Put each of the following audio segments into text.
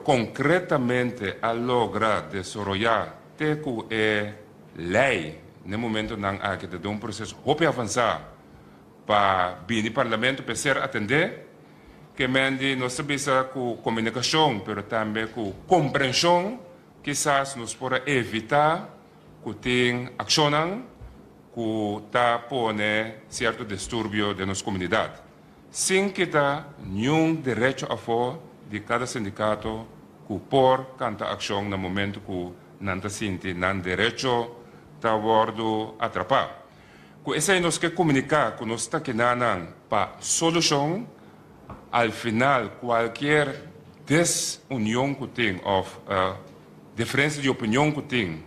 concretamente a lograr desarrollar teco lei no momento não há que ter processo hope avançar para vir parlamento para ser atender que mende não sabe com comunicação, pero também com compreensão, quizás nos pode evitar que tem ação que tá pone certo distúrbio de nossa comunidade. Sem que tá nenhum direito a favor de cada sindicato que por canta ação no momento que não tá sente não direito tá bordo atrapar. Que essa é nos que comunicar que nós tá que nanan para solução al final qualquer desunião que tem ou diferença de opinião que tem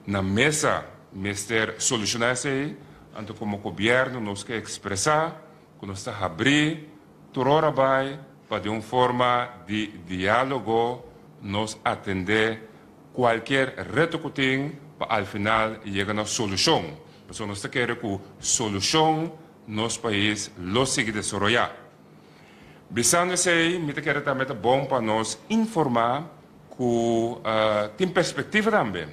na mesa mister solucionar isso aí, então como governo nós quer expressar, que nós está abrir, torora vai para de uma forma de diálogo nos atender qualquer reto que tem para al final chegar na solução. Porque nós queremos que a solução nosso país lo siga desenvolver. Visando isso aí, me quero também bom para nós informar que tem perspectiva também.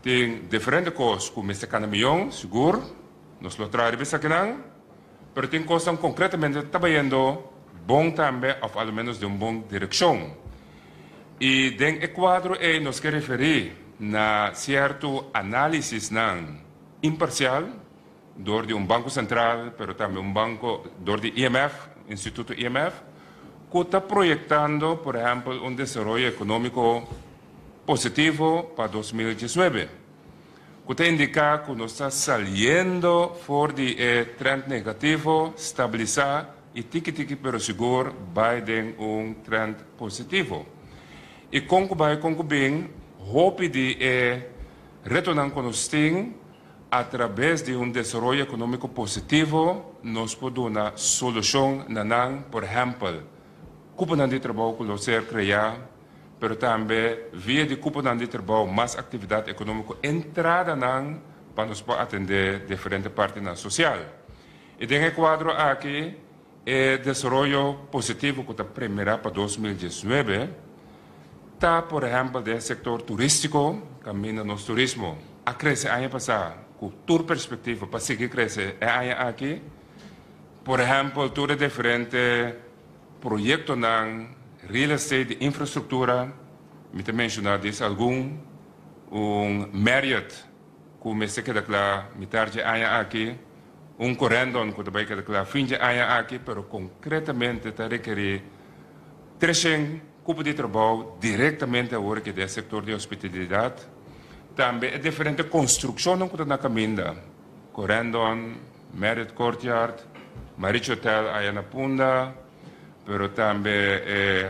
Tem diferentes coisas que me caminhão, seguro, nós lo traemos aqui não, mas tem coisas concretamente trabalhando bom também, ou pelo menos de uma boa direção. E dentro do quadro aí, nós queremos referir na certo análise não imparcial, door de banco central, mas também banco, door de IMF, Instituto IMF, que está proyectando, por exemplo, desarrollo económico positivo para 2019. Que está indicando que nos está saliendo fuera de trend negativo, estabilizar y tiki pero seguro va en trend positivo. Y con que bien, hope de retornar con los a través de desarrollo económico positivo, nos puede dar una solución, por ejemplo, cupo de trabalho que lo ser crear, pero também via de cupo de trabalho mais atividade econômica entrada para nos atender diferentes partes na social. E dentro do quadro aqui é desenvolvimento positivo que está primeiro para 2019, está, por exemplo, do setor turístico, caminho no turismo, a crescer ano passado, com toda perspectiva para seguir crescer é aqui, por exemplo, tudo diferente proyecto en real estate de infraestructura, me te mencionar dice algún Marriott que me se queda claro, me tarde aquí, correndon que te queda claro, fin de aquí, pero concretamente te requiere 300 cupos de trabajo directamente ahora que del sector de hospitalidad. También es diferente construcción que está caminando, correndon, Marriott Courtyard, Marriott Hotel allá en Punda, pero também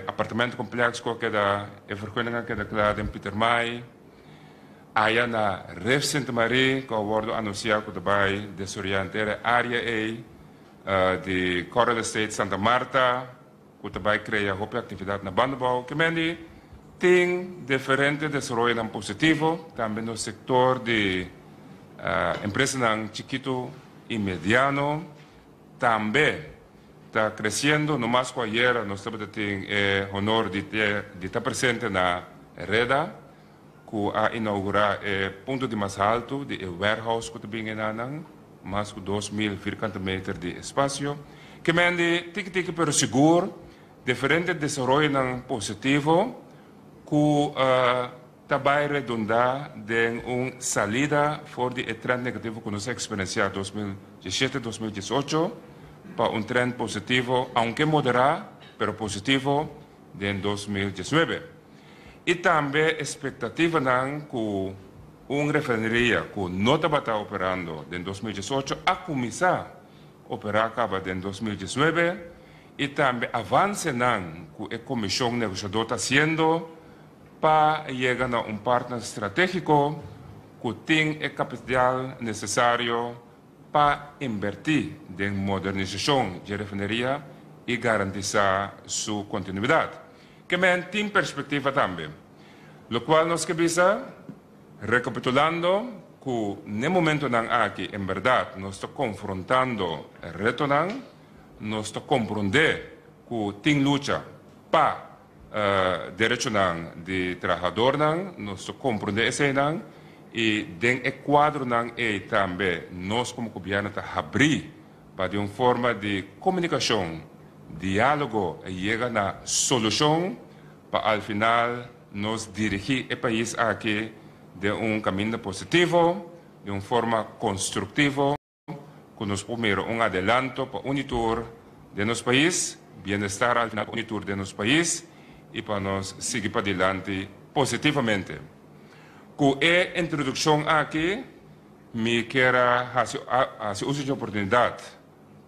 apartamento complexo que da vergunningen que da claro em Pieter Maai, aí na Ref Santa Maria que wordt anunciado que vai desorientar a área de Coral Estate Santa Marta, que vai criar uma atividade na bandebouw, que mendi tem diferentes desenvolvimentos positivos, também no setor de empresas chiquito e mediano, também está crescendo, no mais que ayer nós temos honor de estar presente na Reda, que a inaugurar o ponto de mais alto de warehouse que tem em Anang, mais de 2.000 km de espaço, que mende tique pero seguro, diferente desenvolvimento positivo, que vai redundar em salida fora de trend negativo que nós experienciamos em 2017-2018, para trend positivo, aunque moderado, pero positivo de 2019. Y también expectativa que refinería que no estaba operando en 2018 a comenzar a operar en 2019 y también avance que la comisión negociadora está haciendo para llegar a un partner estratégico que tenga el capital necesario para invertir en modernización de la refinería y garantizar su continuidad. Que me tiene perspectiva también, lo cual nos avisa, recapitulando, que en el momento aquí, en verdad, nos está confrontando el reto, nos está comprendiendo que tiene lucha para derecho de trabajador nos comprende ese y den el cuadro también nos como gobierno abrir para de una forma de comunicación, diálogo y llegar a solución para al final nos dirigir el país aquí de un camino positivo, de una forma constructiva, que nos primero un adelanto para unitur de nuestro país, bienestar al final unitur de nuestro país y para nos seguir para adelante positivamente. Con esta introducción aquí, me quiero hacer uso de oportunidad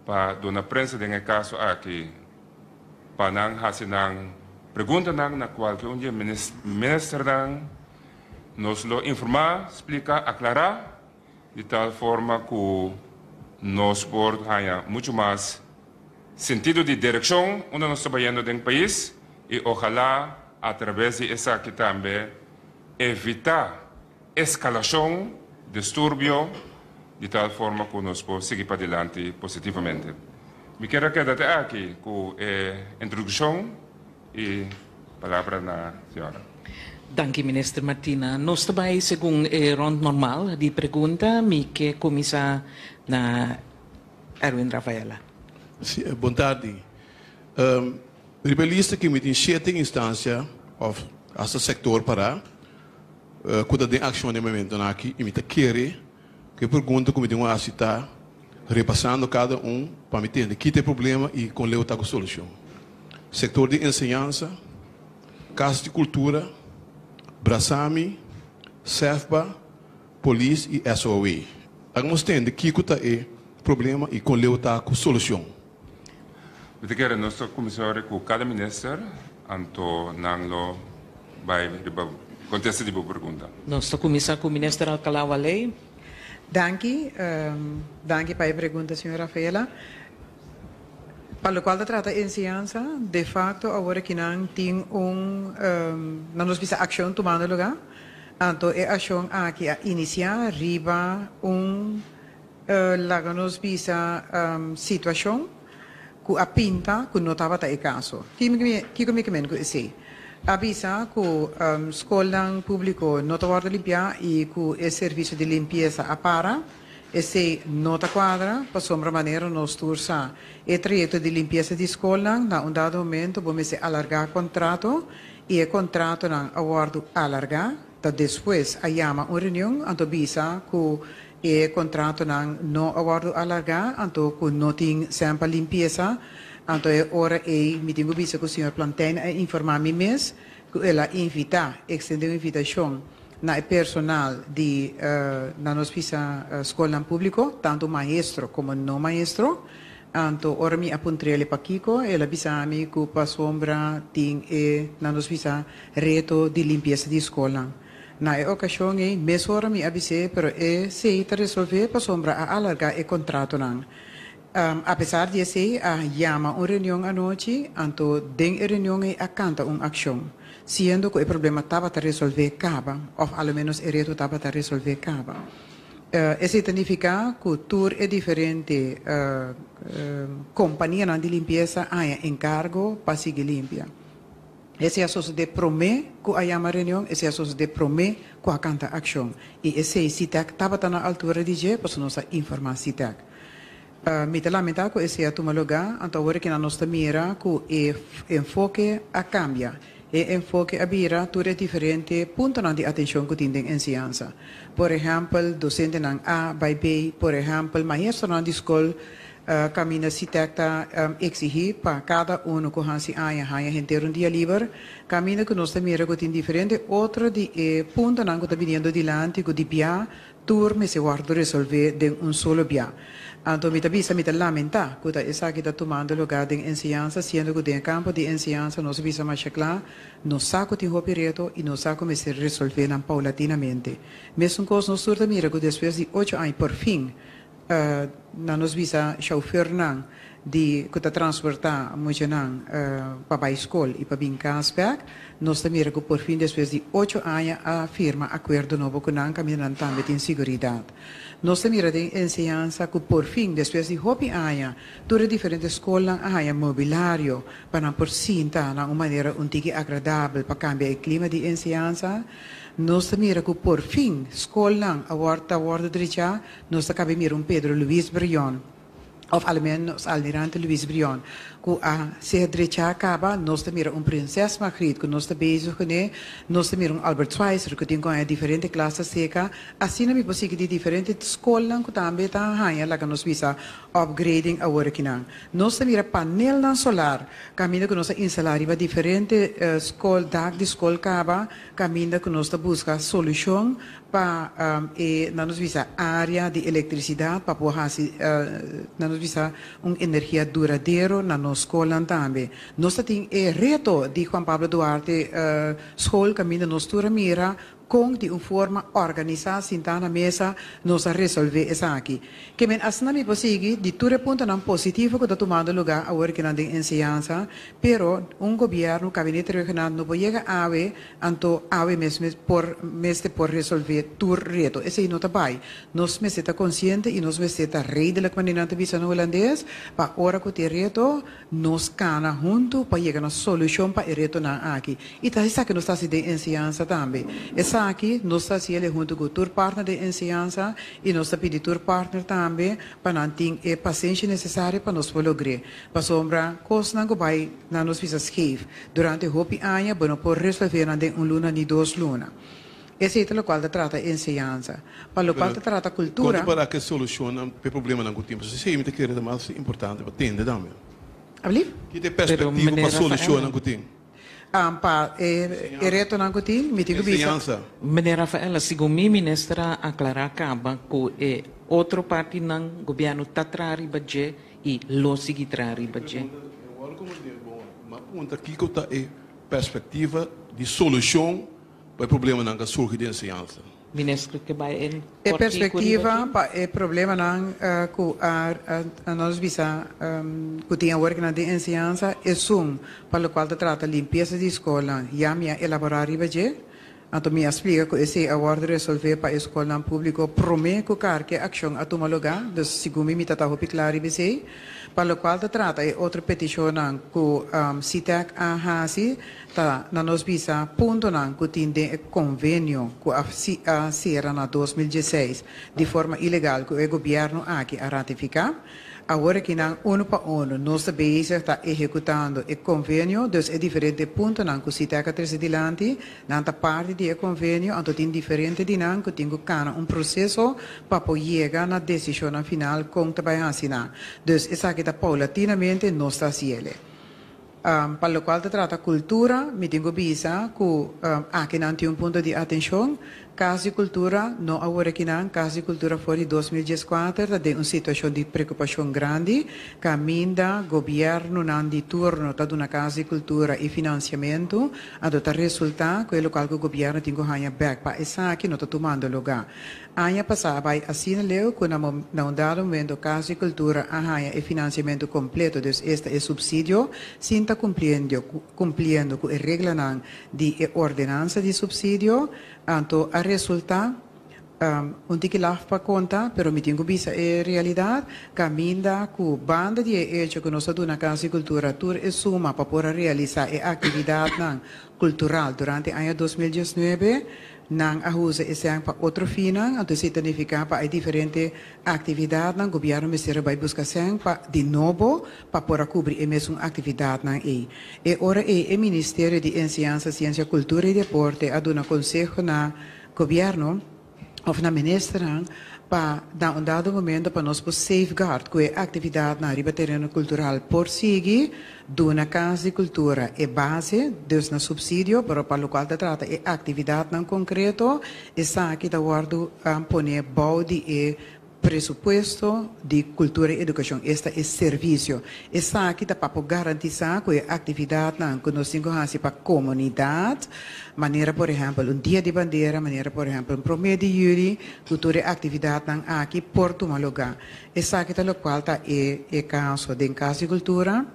para dar una prensa en el caso aquí, para hacer una pregunta na cualquier ministro nos lo informa, explica, aclarar, de tal forma que nos haya mucho más sentido de dirección donde nos está yendo del país y ojalá a través de esa que también evitar escalación, disturbio, de tal forma que nos podemos seguir para adelante positivamente. Me quiero quedar aquí con introducción y palabra a la señora. Dank u, minister Martina. Nós também, segundo rond normal de pergunta, me que começar na Erwin Rafaela. Boa tarde. Rebelista que me tem 7 instâncias of esse sector para cuidar de ação de momento aqui e me querer que pergunta como de uma cita repassando cada para me entender que tem problema e com leu tá com solução. Setor de ensinança, casa de cultura, Brasami, SEFBA, Polícia e SOE. Agora tem que kuta é problema e com leu tá com solução. Eu quero nosso comissário com cada ministro, anto nanglo vai contesta de boa pergunta. Nós começar com o ministro Alcalá Walei. Danke para a pergunta, senhora Rafaela. Para o qual trata a ensinança, de facto, agora que não tem não nos visa ação tomando lugar, então a ação aqui a iniciar riba lá nos visa situação que a pinta que não estava em caso. Que me que esse avisa que escola público não está guarda limpar e que o serviço de limpeza a para esse nota quadra, para sombra maneira nos tursa o trajeto de limpeza de escola, na um dado momento vamos alargar o contrato e o contrato não aguardo alargar, então depois a chama uma reunião, então avisa que o contrato não aguardo alargar, então que não tem sempre limpeza, então é hora me tenho visto que o senhor Plantain informar-me mesmo, que ela extendeu a invitação na personal de na nossa escola pública, tanto maestro como não maestro. Então, ora me apuntrei para Kiko, ela bisa-me que para sombra tem na nossa reto de limpeza de escola. Na ocasião, mesmo ora me avisei, pero se está resolver para sombra a alargar o contrato não. Apesar de ser a chama uma reunião à noite, então den reunião a canta uma ação. Sendo que o problema estava a resolver caba, ou ao menos o reto estava a resolver caba. Isso significa que tudo é diferente. Companhia de limpeza há encargo para seguir limpia. Esse é a source de promet que há uma reunião, esse é a source de promet que há canta ação. E esse CITEC estava na altura de dia, para nós informar CITEC. Me lamentar que esse é o lugar, então agora que nós mira que o enfoque a cambia. E enfoque a vira tudo é diferente, ponto de atenção que tem em ensinança. Por exemplo, docente não A, by B, por exemplo, maestro na escola, caminha se tecta exigir para cada que hansi haya gente dia livre, caminha que nós mira que tem diferente, outro de ponto não que está vindo dilante, que de pia, turme se guarda resolver de solo pia. Então, me lamenta que essa que está tomando lugar de ensinança, sendo que no campo de ensinança nós visa mais claro, nós saco tem reto e nós saco me se resolver paulatinamente. Mesmo que nós surda mira que depois de 8 anos por fim, na nos visa chauffeur não, de que transportar muito não para a escola e para bem casback nós também que por fim depois de 8 anos a firma acordo novo com não caminhando também em segurança nós também tem ensinança que por fim depois de hopi anos todas diferentes escolas há mobiliário para por cinta na uma maneira um tique agradável para cambiar o clima de ensinança nós também que por fim escola a warta direita nós acabamos de Pedro Luis Brion of almenos almirante Luis Brion que a ser direita acaba nós também princesa Margriet que nós bezig com nós também Albert Schweitzer que tem com diferentes classes seca assim não me possível de diferentes escolas que também tá hanya lá que nós visa upgrading a working nós também painel na solar caminho que nós instalar riba diferentes escola dag de escola acaba caminho que nós busca solução para na nos visa área de eletricidade para poder na nos visa energia duradoura na nossa escola também. Nós temos reto de Juan Pablo Duarte escola caminho nós tura mira com de uma forma organizada sentar na mesa nós resolver isso aqui. Que men assim não é possível de tudo ponto não positivo que está tomando lugar agora que não tem ensinança, pero governo gabinete regional não pode chegar a ver anto a ver mesmo por resolver tudo reto. Esse não está bem. Nós me está consciente e nós me está redelijk maneira de visão holandês para hora que tem reto nós cana junto para chegar na solução para o reto na aqui. E tá isso que nós está se de ensinança também. Essa aqui nós está se ele junto com o tour partner de ensinança e nós está pedindo tour partner também para não ter a paciência necessária para nós lograr. Para sombra coisa não vai na nós fizer scheve durante o hopi ano para por resolver na de luna ni 2 luna. Esse é o qual trata ensinança. Para o qual trata cultura. Quando para que soluciona o problema não tempo, se é muito querer mais importante para entender também. Abli? Que tem perspectiva para solucionar o tempo. Para reto não tem, me digo Ensinança. Meneer Rafaela, segundo a ministra aclarar acaba que outra parte não governo está trari budget e lo seguir trari budget. Agora como uma pergunta aqui que está é perspectiva de solução para o problema não que surge de ensinança. Ministro que vai em a perspectiva para o problema não que nós visa que tem a work na de ensinança é para o qual trata limpeza de escola e a minha elaborar o budget. Então me explica que esse award resolver para a escola pública promete que a ação a tomar lugar, dus segundo me está hopi claro e para o qual trata é outra petição que CITEC a hasi tá na nos visa ponto não que tem convênio que a será na 2016 de forma ilegal que o governo aqui a ratificar. Agora que não para nós estamos está executando o convênio, então é diferente ponto não que se está adiante, na parte do convênio, então tem diferente de não que tem que processo para poder chegar na decisão final com também assinar. Então essa que está paulatinamente nós está cielo. Para o qual trata cultura, me tenho visa que aqui não tem ponto de atenção. Casa de cultura, não agora que não, casa de cultura foi em 2014, tem uma situação de preocupação grande, caminha, governo, não de turno, está na casa de cultura e financiamento, a resulta, que é o qual o governo tem que ganhar back, para essa aqui não está tomando lugar. Ano passado, assim leu, que não dado momento, casa de cultura, a ganhar o financiamento completo, então este é subsídio, sim está cumpriendo com a regra de ordenança de subsídio, então, a resulta, tique lá para conta, pero me tenho vista a realidade, caminha com banda de hecho que nós na Casa de Cultura, tour é suma para poder realizar a atividade cultural durante o ano 2019, não ajuda esse ano para outro fim, então significa para diferentes atividades, o governo ministério vai buscar para de novo para poder cobrir a mesma atividade e ora o Ministério de Ensinança, Ciência, Cultura e Deporte a dar um conselho na governo ou na ministra para dar dado momento para nós safeguard que a atividade na riba terreno cultural por seguir na casa de cultura é base dos na subsídio para o qual trata a atividade não concreto está aqui da guardo a poner balde e presupuesto de cultura e educação. Este é serviço. Está aqui para garantizar que a atividade que nós temos para a comunidade, maneira, por exemplo, um dia de bandeira, maneira, por exemplo, um 1º de julho, cultura e atividade aqui por tomar lugar. Está aqui o qual está o caso de casa de cultura,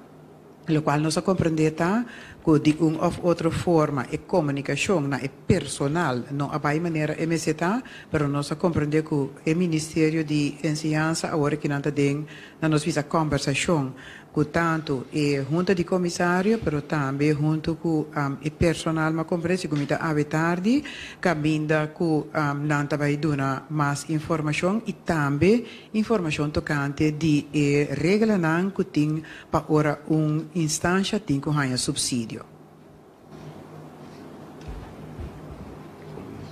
o qual nós compreendemos que de uma ou outra forma a comunicação é personal, não há maneira MCTA, mas nós compreendemos que o Ministério de Ensinança agora que não tem na nossa conversação que tanto a junta de comissário, mas também junto com o personal, mas compreende que está à tarde, caminda que não vai dar mais informação e também informação tocante de regra que tem para ora uma instância tem que ganhar subsídio.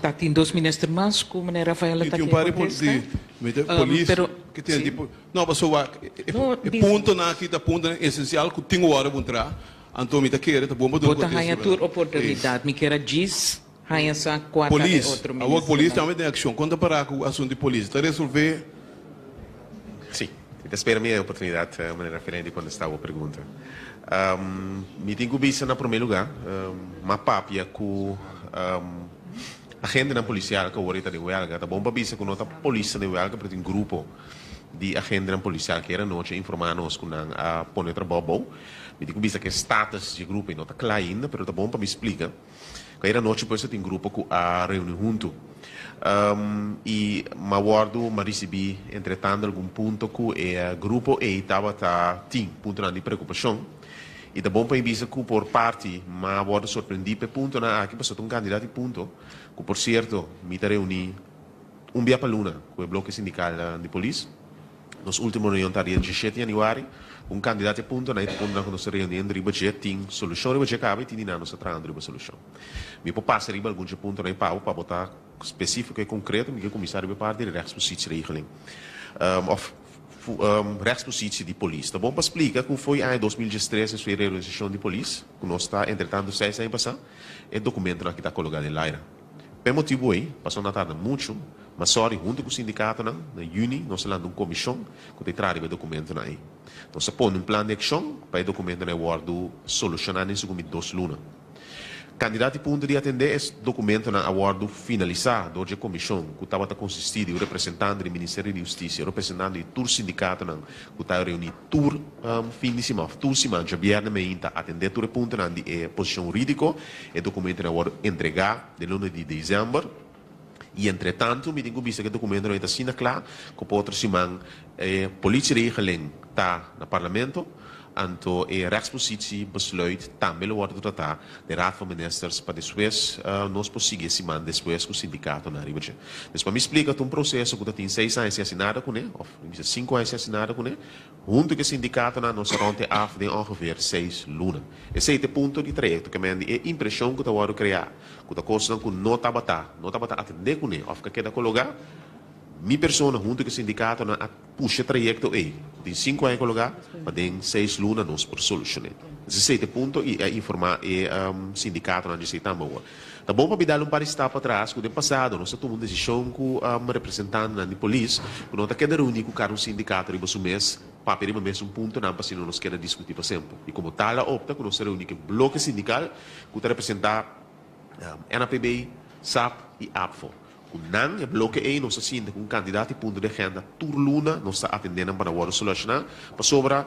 Tá, tem 2 ministros mais, como a Rafaela está aqui. Polícia, que tem tipo. Não, mas o ponto na aqui da ponto essencial que tem hora para entrar. Então, me tá querendo, tá bom para bota ganha tur oportunidade, me quer diz, ganha essa 4 polícia, a polícia também tem ação. Quando parar com o assunto de polícia, está resolver. Sim, espero a minha oportunidade de maneira diferente quando estava a pergunta. Me tenho que ver na primeiro lugar, uma papia com agente na policial que agora está de huelga, tá bom para ver que não está polícia de huelga, porque tem um grupo de agente na policial que era noite informar-nos que não a pôr trabalho bom. Me tenho que ver que o status de grupo não está claro ainda, mas tá bom para me explicar. Que era noite depois tem um grupo que a reúne junto. E ma guardo, ma recebi entretanto algum ponto que o grupo estava tem ponto de preocupação. E tá bom para me que por parte, ma guardo surpreendido per ponto na aqui passou um candidato de ponto, que por certo me reuni dia para luna com o bloco sindical de polícia. Nos últimos reunião tá dia 17 de janeiro, um candidato de ponto na ponto na nossa reunião de budget tem solução de budget cabe tem na nossa trando de solução. Me pode passar riba algum ponto na pau para botar específico e concreto, me que comissário para parte de rechtspositie regeling. Of rechtspositie de polícia. Tá bom para explicar como foi em 2013 a sua realização de polícia, que nós está entretanto 6 anos passado, é documento que está colocado em Laira. Por motivo aí, passou na tarde muito, mas só junto com o sindicato na Juni, nós lançamos uma comissão que traz o documento aí. Nós põe um plano de ação para o documento na guardo solucionar isso com 2 lunas. Candidato ponto de atender esse documento na aguardo finalizar da comissão que estava consistido o representante do Ministério da Justiça, representante do tur sindicato que estava reunido tur fim de semana, tur semana, já viernes ainda atender todo ponto na posição jurídica, e documento na aguardo entregar de lunes de dezembro. E entretanto, me tenho visto que o documento não está sendo claro, que por outra semana polícia regeling está no parlamento. Anto a rechtspositie besluit também wordt tratar de Raad van Ministers para depois nós prosseguir semana depois com o sindicato na Ribeirão. Então, para me explicar um processo que tem 6 anos assinado com ele, ou 5 anos assinado com ele, junto com o sindicato na nossa ronde af de ongeveer 6 lunas. Esse é o ponto de trajecto que me dá a impressão que eu vou criar, que a coisa que não está atender com ele, ou que queda colocar. Minha pessoa junto com o sindicato na puxa trajecto aí. Tem 5 anos colocar, mas tem 6 lunas nós por solucionar. Esse é o ponto e informar o sindicato na direita também. Tá bom para me dar par de para trás, que no passado nós tomamos uma decisão com o representante da polícia, que nós queda reunir com o sindicato de o mês, para pedir mesmo ponto não para se não nos queda discutir para sempre. E como tal, opta que nós reunir com o bloco sindical, que representar NAPB, SAP e APFO. Não é bloco aí, nós assim, com um candidato e ponto de agenda, turluna, nós está atendendo para o solucionar, para sobra,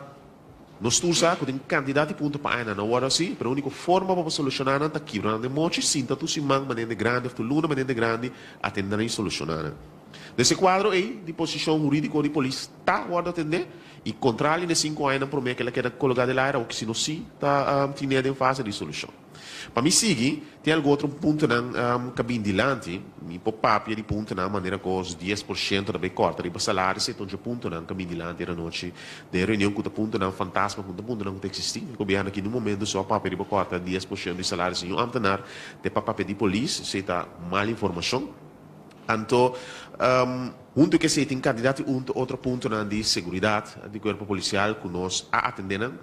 nós tursa, com um candidato e ponto para ainda, não é assim, para a única forma para solucionar, não está aqui, não é monte, sinta, tu se manda, maneira grande, turluna, maneira grande, atendendo e solucionar. Nesse quadro aí, de posição jurídica de polícia, está o atender, e contrário, de 5 anos, para mim, que ela quer colocar de lá, ou que se não sim, está tinha em fase de solução. Para me seguir, tem algum outro ponto na cabine de lante, me pop-up de ponto na maneira que os 10% da bem corta, de salário, se todo ponto na cabine de lante era noite de reunião com o ponto na fantasma, com o ponto não existir, o governo aqui no momento só papel de corta 10% de salário, se um antenar de papel de polícia, se está mal informação. Então, junto que se tem candidato outro ponto na de segurança, de corpo policial que nós atendemos,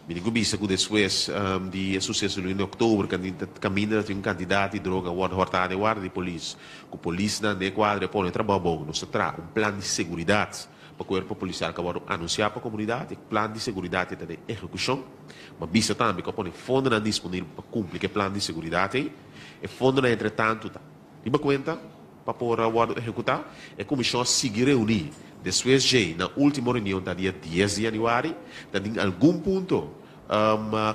Me digo bisa que depois de sucesso em outubro, caminha tem um candidato de droga, hortada de guarda de polícia. Que a polícia na quadra põe trabalho bom, nós traz plano de segurança para o corpo policial que vai anunciar para a comunidade, plano de segurança de execução, mas bisa também que põe fundo disponível para cumprir o plano de segurança e fundo entretanto tá. E conta para pôr a executar, a comissão seguir reunir. Depois de na última reunião da dia 10 de janeiro, em algum ponto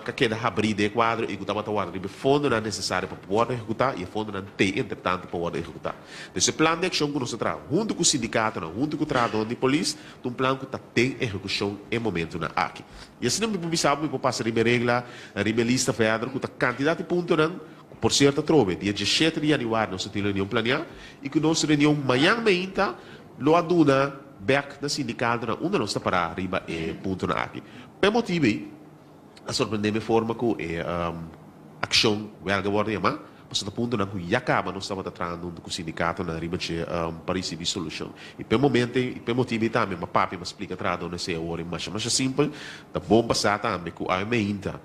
que queda abrir de quadro e que estava o fundo não é necessário para poder executar e o fundo não tem, entretanto, para poder executar. Esse plano de ação que nós traz, junto com o sindicato, junto com o trabalhador de polícia, um plano que tem execução em momento na aqui. E assim não me sabe, me passa a regra, a lista federal, que a quantidade de pontos não, por certo, trove, dia 17 de janeiro, nós temos reunião planeada, e que nós reunião amanhã, lo aduna, back na sindicato, onde nós está para arriba e ponto na aqui. Per motivo, a surpreendente forma que ação welga worden maar mas dat ponto na que acaba nós estava tratando com o sindicato na riba de para receber solução e pelo momento e pelo motivo também mas papi me explica trado nesse hora mas simples da bom passar também com a meinta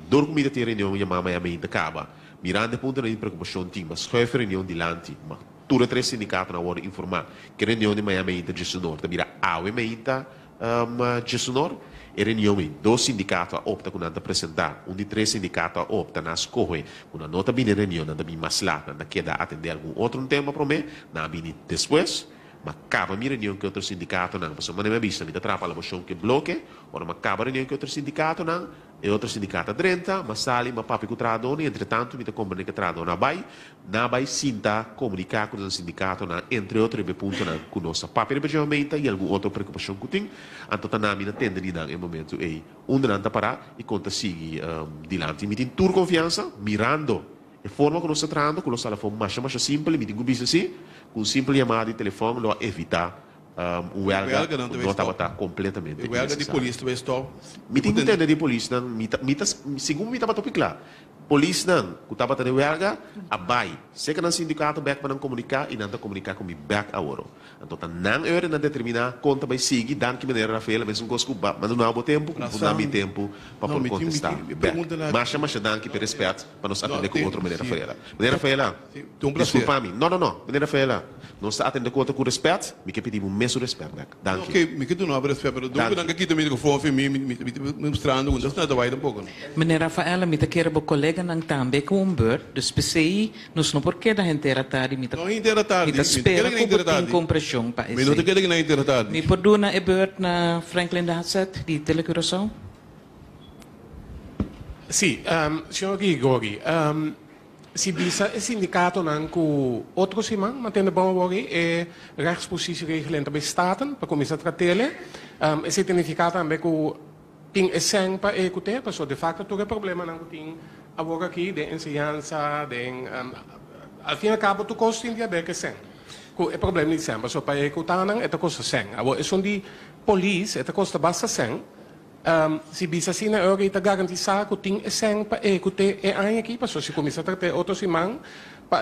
dor comida ter reunião e mama a meinta acaba mirando ponto na preocupação tinha mas schuiver reunião dilante mas tudo três sindicatos na hora informar que reunião de manhã meinta de sonor da mira a meinta de sonor e reunião dois sindicatos opta com nada apresentar de três sindicatos opta na escolha uma nota bem reunião nada bem mais lá nada queda atender algum outro tema para mim na bem depois mas acaba minha reunião que outro sindicato não passou mas não me vista me atrapalha a moção que bloque ou não acaba reunião que outro sindicato não e outro sindicato 30 mas sali mas papi que tradone entretanto me comunica que tradone na vai sinta comunicar com o sindicato na entre outros pontos na com nossa papi representamento e alguma outra preocupação que tem então na minha tende de em momento aí onde não tá parar e conta seguir dilante me tem tur confiança mirando a forma que nós tratando com nossa forma mais simples me digo bisa assim com simples chamada de telefone lo evitar o huelga não estava completamente o huelga de polícia vai estar me tem que entender de polícia segundo me estava topiclar claro polícia não que estava tendo huelga abai se que no sindicato back para não comunicar e não comunicar com me back a ouro então não é na determinar conta vai seguir dan que maneira Rafael mas um gosto mas não há bom tempo não há tempo para por contestar mas dan que per respeito para nos atender com outra maneira Rafaela desculpa mim não maneira Rafaela não está atendendo com outra com respeito me que pedimos mesmo respeito dan que me que tu não abre respeito do que aqui também com fome me mostrando onde está vai um pouco Meneer Rafaela, me quero o colega não também com beurt, dus PCI, nós não porque da gente era tarde, me não era tarde, me espera que tem compressão para isso. Me não quero que não era tarde. Me perdona a beurt na Franklin Dasset de Telecuração? Sì, signor Grigori, si bisa il sindicato nanku outro simang, matende bom wori e rechtspositieregeling bij staten, para começar a tratar e significa também que tem essência para executar, porque de facto todo problema não tem agora aqui de ensinança, de al fim e al cabo tu costa in dia que sen. O problema de sempre, so para executar não é costa sen. Agora é de polícia, é costa basta sen. Se bisa sina ora ita garantizar que tem essência para executar é aí aqui, porque se começa a tratar outro simang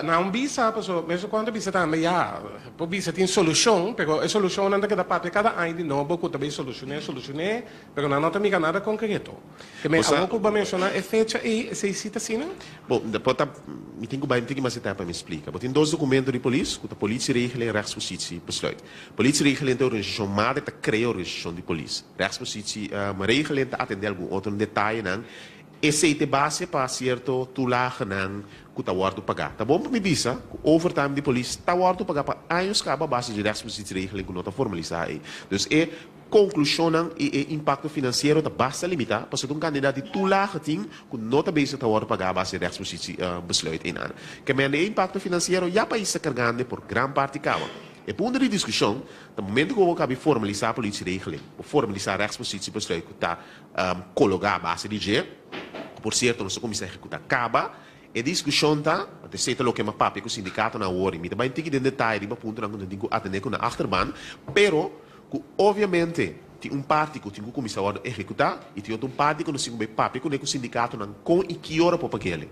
não bisa, mesmo quando bisa também já, bisa tem solução, mas a solução não é da parte cada ano de novo, que também solucionar, mas não tem nada concreto. Que me algo que eu mencionar é fecha e se cita assim, não? Bom, depois me tenho que mais etapa me explica. Tem dois documentos de polícia, que a polícia regula rechtspositie besluit. Polícia regula a organização, mas ela cria a organização de polícia. Rechtspositie, mas regula a atender algum outro detalhe, não? Esse é a base para certo tular não que está warto pagar. Tá bom para me dizer, o overtime de polícia está warto pagar para anos que a base de rechtspositie regula que não está formalizada. Então, é conclusão e impacto financeiro da basta limitar, para ser um candidato de tular que tem que não está bem está warto pagar a base de rechtspositie besluit em ano. Que men o impacto financeiro já para isso carregando por grande parte cava. E ponto de discussão, no momento que eu acabei de formalizar a polícia regeling, ou formalizar a rechtspositie besluit que está colocar a base de G, por certo, nós começamos a executar acaba, e discussão está, até sei que é uma papi com o sindicato na hora, me também tem que ter detalhe, para ponto não tem que atender com a achterban, pero, obviamente, tem parte que tem que começar a executar, e tem outra parte que não tem que papi com o sindicato com e que hora para aquele.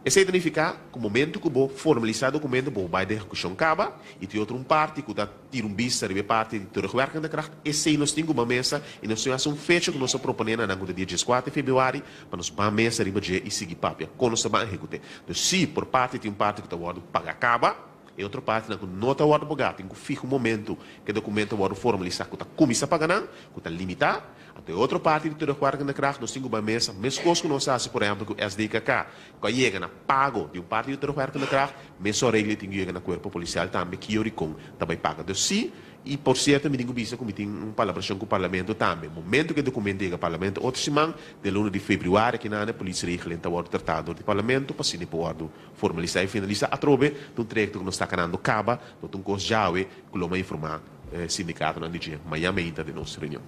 Isso significa que o momento que vou formalizar o documento, vou vai de execução caba, e tem outra parte que tira vista de parte de terugwerkende kracht, esse nós temos uma mesa, e nós temos uma fecha que nós proponemos no dia 14 de fevereiro, para nós uma mesa e seguir papel, com nós vamos executar. Então, se por parte tem parte que está pagar caba, e outra parte não está hora pagar, tem que ficar um momento que o documento vai formalizar, que está começar a pagar, que está limitado. Até outra parte de toda a na kracht, nós temos uma mesa, mesmo coisa que nós fazemos, por exemplo, que o SDKK, que chega na pago de parte de toda a na kracht, mesmo regra tem que chegar no corpo policial também, que o RICOM também paga. Então, sim, e por certo, me digo que me tem uma palabração com o Parlamento também. No momento que o documento chega ao Parlamento, outra semana, de 1 de fevereiro, que na polícia regra está o tratado do Parlamento, para se pode formalizar e finalizar, a trobe, do trecho que nós está canando caba, do um curso já, que vamos informar sindicato na dia, amanhã ainda de nossa reunião.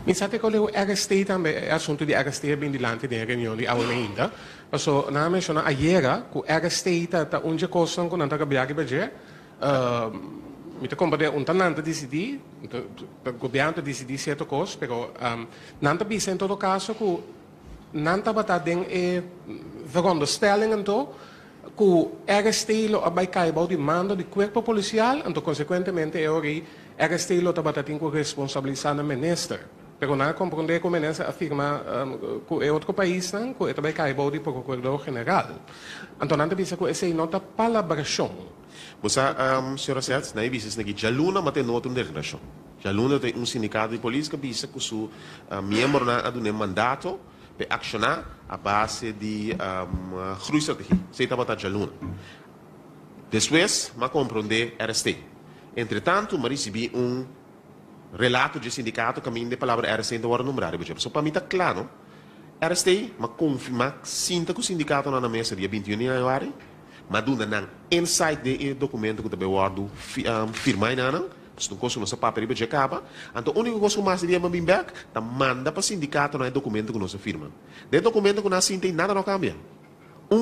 Pensate che o RST também, assunto di RST è ben dilante di riunioni di aula ainda. So, na menziona ieri che RST ta unge costa con anta gabiaki beje. Mi te compare un tanante decidi, per governo decidi certo cos, però nanta bisa in todo caso che nanta bata den e veronderstellingen to che RST lo abai kai bau di mando di corpo policial, e conseguentemente RST lo tabata tin con responsabilizar na minister. Pero na compreender que o ministro afirma que é outro país, que é também caibo de procurador general. Então, não bisa que essa nota palabração. Mas senhora Sets, na bisa que já luna mas tem nota de declaração. Já luna tem sindicato de polícia que bisa que su membro na do mandato para accionar a base de groeistrategie. Sei tabata já luna. Depois, ma compreender RST. Entretanto, ma recebi relato de sindicato que a minha palavra RST não era numerada. Só para mim está claro, RST, mas confirma, sinta que o sindicato na mesa dia 21 de janeiro, mas duna não insight de documento que também guardo firmar não, se não consigo nossa papel de acaba, então a única coisa que mais seria bem back, tá manda para o sindicato na documento que nós firma. De documento que nós sinta nada não cambia.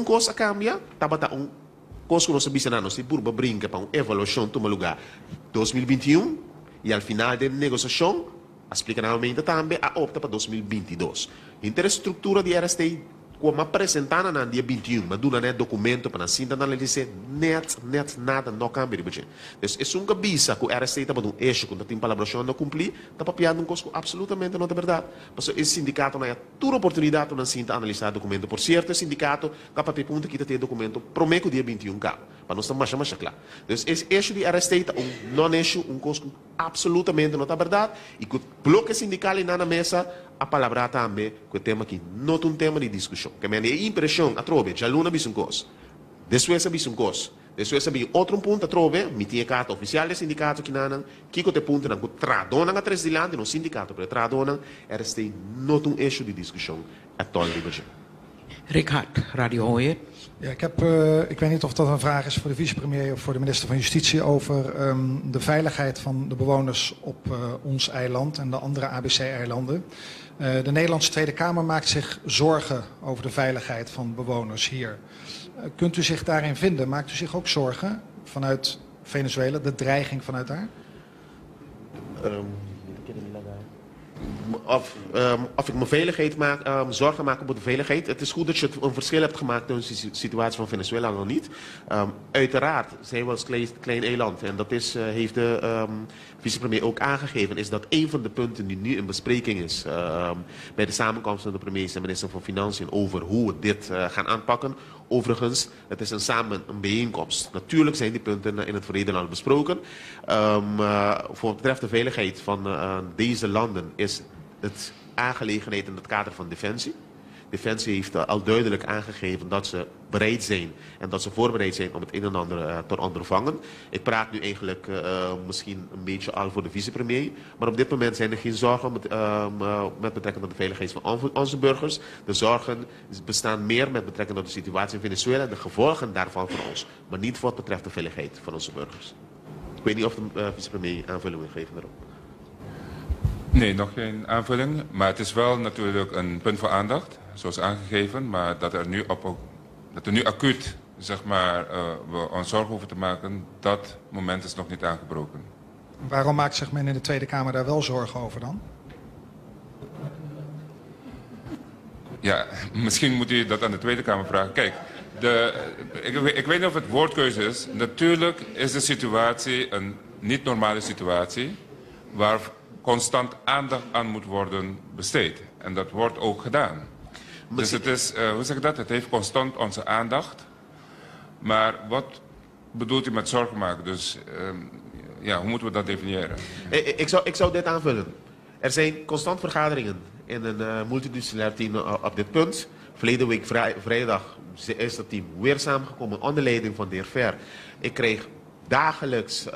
Coisa cambia, tá bata coisa que nós bisana nós se burba brinca para uma evaluação toma lugar 2021. E ao final da negociação, explicavelmente também, a opta para 2022. Então, a estrutura de RST, como apresentada no dia 21, mas não é documento para cinta analisar, net, nada, não cambia. Então, é um cabeça que o RST está para um eixo, quando tem palabração não cumprir, está para piar um costo absolutamente não é verdade. Porque esse sindicato não é toda oportunidade na cinta analisar documento. Por certo, o sindicato, capaz de ponto que tem documento, promete o dia 21 cá. Para nós estar mais claro. Então, esse eixo de RST está não eixo, um costo absolutamente não é verdade. E que o bloco sindical na mesa, a palavra também, que o tema aqui não é um tema de discussão. Que a minha impressão, a trove, já não é um coisa. Depois é um coisa. Depois é outro ponto, a trove, me tinha carta oficial do sindicato que não, que te ponto na que tradona a três de lá, no sindicato, para tradona, RST não é um eixo de discussão. É todo de hoje. Rickard, Radio Hoye. Ja, ik weet niet of dat een vraag is voor de vicepremier of voor de minister van Justitie over de veiligheid van de bewoners op ons eiland en de andere ABC-eilanden. De Nederlandse Tweede Kamer maakt zich zorgen over de veiligheid van bewoners hier. Kunt u zich daarin vinden? Maakt u zich ook zorgen vanuit Venezuela, de dreiging vanuit daar? Of ik me veiligheid maak, zorgen maak over de veiligheid. Het is goed dat je een verschil hebt gemaakt in de situatie van Venezuela nog niet. Uiteraard zijn we als klein eiland. En dat is, heeft de vicepremier ook aangegeven. Is dat een van de punten die nu in bespreking is. Bij de samenkomst van de premier en minister van Financiën. Over hoe we dit gaan aanpakken. Overigens, het is een bijeenkomst. Natuurlijk zijn die punten in het verleden al besproken. Voor wat betreft de veiligheid van deze landen is het aangelegenheid in het kader van Defensie. Defensie heeft al duidelijk aangegeven dat ze bereid zijn en dat ze voorbereid zijn om het een en ander te ondervangen. Ik praat nu eigenlijk misschien een beetje al voor de vicepremier, maar op dit moment zijn er geen zorgen met betrekking tot de veiligheid van onze burgers. De zorgen bestaan meer met betrekking tot de situatie in Venezuela en de gevolgen daarvan voor ons, maar niet voor wat betreft de veiligheid van onze burgers. Ik weet niet of de vicepremier aanvulling wil geven daarop. Nee, nog geen aanvulling. Maar het is wel natuurlijk een punt voor aandacht, zoals aangegeven. Maar dat er nu acuut, zeg maar, we ons zorgen hoeven te maken, dat moment is nog niet aangebroken. Waarom maakt zich men in de Tweede Kamer daar wel zorgen over dan? Ja, misschien moet u dat aan de Tweede Kamer vragen. Kijk, Ik weet niet of het woordkeuze is. Natuurlijk is de situatie een niet normale situatie waar constant aandacht aan moet worden besteed. En dat wordt ook gedaan. Dus het is, hoe zeg ik dat? Het heeft constant onze aandacht. Maar wat bedoelt u met zorgen maken? Dus ja, hoe moeten we dat definiëren? Ik zou dit aanvullen. Er zijn constant vergaderingen in een multidisciplinair team op dit punt. Verleden week vrijdag is het team weer samengekomen onder leiding van de heer Ver. Ik kreeg dagelijks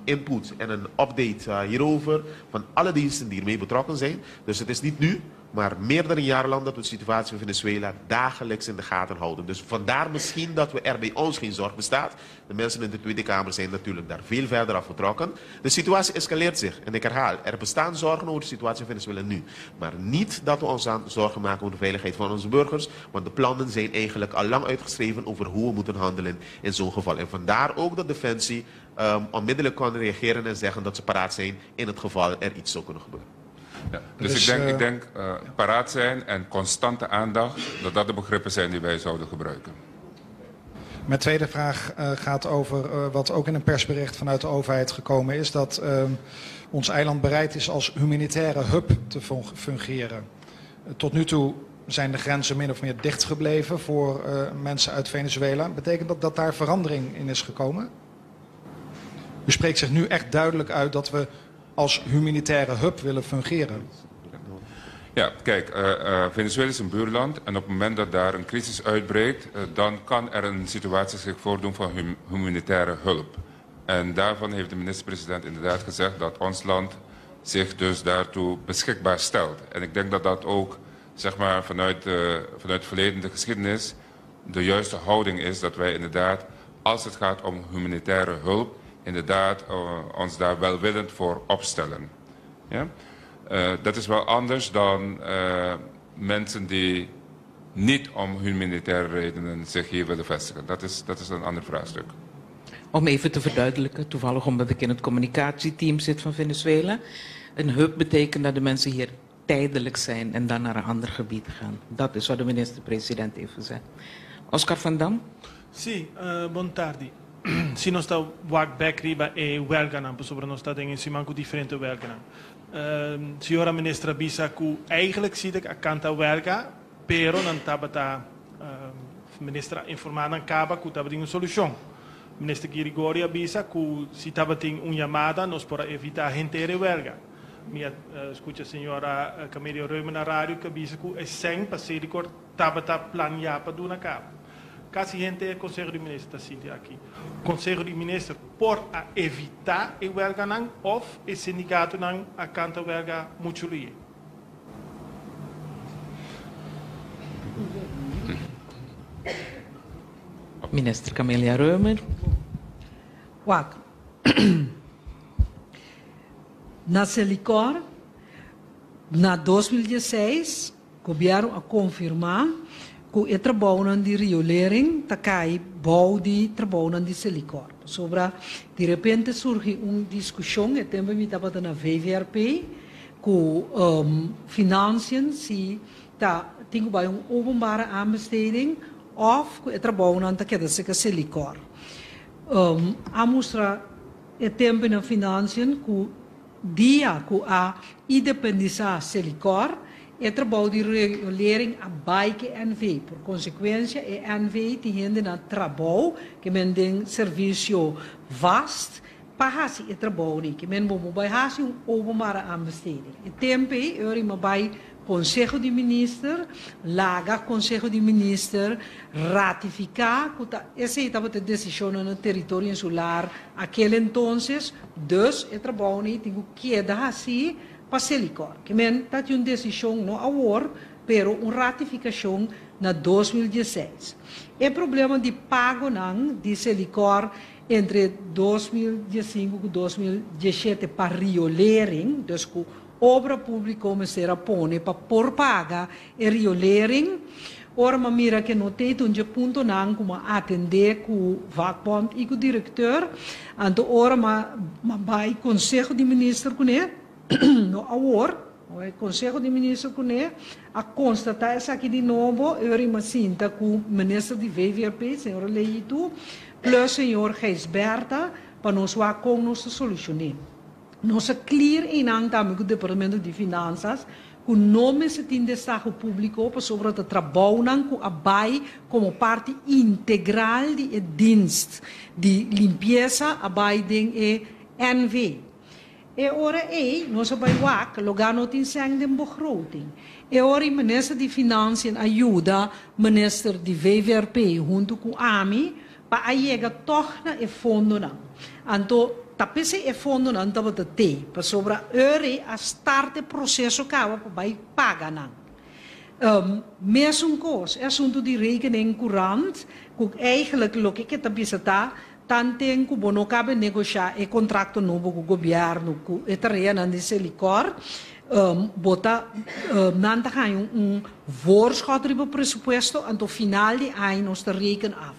input en een update hierover van alle diensten die ermee betrokken zijn. Dus het is niet nu, maar meerdere jaren lang dat we de situatie van Venezuela dagelijks in de gaten houden. Dus vandaar misschien dat we er bij ons geen zorg bestaat. De mensen in de Tweede Kamer zijn natuurlijk daar veel verder af betrokken. De situatie escaleert zich. En ik herhaal, er bestaan zorgen over de situatie van Venezuela nu. Maar niet dat we ons aan zorgen maken over de veiligheid van onze burgers. Want de plannen zijn eigenlijk al lang uitgeschreven over hoe we moeten handelen in zo'n geval. En vandaar ook dat Defensie onmiddellijk kan reageren en zeggen dat ze paraat zijn in het geval er iets zou kunnen gebeuren. Ja, dus ik denk paraat zijn en constante aandacht, dat de begrippen zijn die wij zouden gebruiken. Mijn tweede vraag gaat over wat ook in een persbericht vanuit de overheid gekomen is, dat ons eiland bereid is als humanitaire hub te fungeren. Tot nu toe zijn de grenzen min of meer dicht gebleven voor mensen uit Venezuela. Betekent dat daar verandering in is gekomen? U spreekt zich nu echt duidelijk uit dat we als humanitaire hub willen fungeren. Ja, kijk, Venezuela is een buurland en op het moment dat daar een crisis uitbreekt, dan kan er een situatie zich voordoen van humanitaire hulp. En daarvan heeft de minister-president inderdaad gezegd dat ons land zich dus daartoe beschikbaar stelt. En ik denk dat dat ook, zeg maar, vanuit het verleden, de geschiedenis, de juiste houding is dat wij inderdaad, als het gaat om humanitaire hulp, inderdaad ons daar welwillend voor opstellen. Ja? Dat is wel anders dan mensen die niet om humanitaire redenen zich hier willen vestigen. Dat is een ander vraagstuk. Om even te verduidelijken, toevallig omdat ik in het communicatieteam zit van Venezuela. Een hub betekent dat de mensen hier tijdelijk zijn en dan naar een ander gebied gaan. Dat is wat de minister-president heeft gezegd. Oscar van Dam? Sì, buon tardi. Se non sta walk back riba e welganam, sobre non sta in simanco differente welganam. Signora ministra Bisa, ku eigenlijk zie ik akanta welga, pero non tabata ministra informada en kaba ku tabating een solution. Minister Girigoria Bisa, ku si tabating un llamada nos para evitar gente welga. Mia escucha signora Camelia Reumer na radio que Bisa ku é sem passeio tabata plan japa do na kaba. Caso gente Conselho de Ministro está aqui. Conselho de Ministro por a evitar o welga não ou o sindicato não a canta welga muito lui. Minister Camelia Reumer. Wak. Na Selicor, na 2016, governo a confirmar que o trabalho de riolering takai bouw de trabalho de Selicor. Sobre de repente surge uma discussão e também me estava na VVRP que financiën se tá tem bij een openbare aanbesteding of o trabalho aan te queda se que Selicor. A mostra e tempo na financiën que dia que a independizar Selicor e trabalho de regulering a baike NV. Por consequência, é NV die hende na trabalho que men den serviço vast para hasi e trabalho ni que men bomo by hasi openbare aanbesteding. E tempo eu ma by Conselho de Minister, laga Conselho de Minister ratificar que essa estava a decisão no território insular aquele entonces, dus e trabalho ni tinha que dar assim para Selicor, que men dat uma decisão no award, pero uma ratificação na 2016. O problema de pago não de Selicor entre 2015 e 2017 para riolering, dus que obra pública começar a pôr para por paga e riolering. Ora, ma mira que não tem ponto não como atender com o vakbond e com o diretor. Então, ora, ma vai Conselho de Ministro com ele no award, O Conselho de Ministros a constatar isso aqui de novo, eu imagino com o ministro de VVRP, senhor Leito, plus o senhor Gijs Berta, para nós com nós solucionar. Nós clear em também com o Departamento de Finanças, com o nome se tem destaque público para sobre o trabalho com a BAI como parte integral de dienst de limpeza a BAI de NV. E ora nós vai wak, lugar não tem sangue de begroting. E ora o ministro de Finanças ajuda o ministro de VVRP junto com a AMI para chegar toch na e fundo não. Então, tapese e fundo não estava de ter, para sobre a start o processo que vai pagar não. Mesmo coisa, é assunto de rekening current, que eigenlijk o que está bisa tanto que não cabe negociar o contrato novo com o governo, com o terreno de Selicor, bota nanta voorschot para o pressuposto, então final de ano nós rekenen af.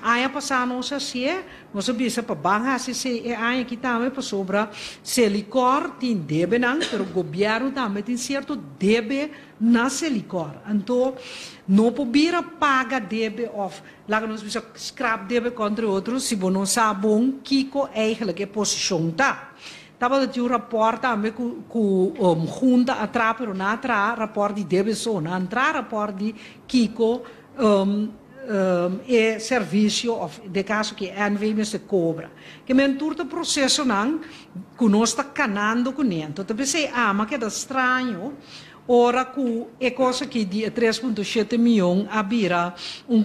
Aí passamos assim, nós bisa para banca se aí aqui também para sobra Selicor tem debe não, mas o governo também tem certo debe na Selicor. Então não poderia pagar debe of, lá nós bisa scrap debe contra outros, se não sabem que eigenlijk é posição tá. Tava de rapport também com junta atrás, pero na atrás rapport de debito, na atrás rapport de Kiko e serviço de caso que a NVM se cobra. Que men turto processo não, que nós está canando com ele. Então pensei, mas que é estranho. Ora que é coisa que de 3,7 milhões havia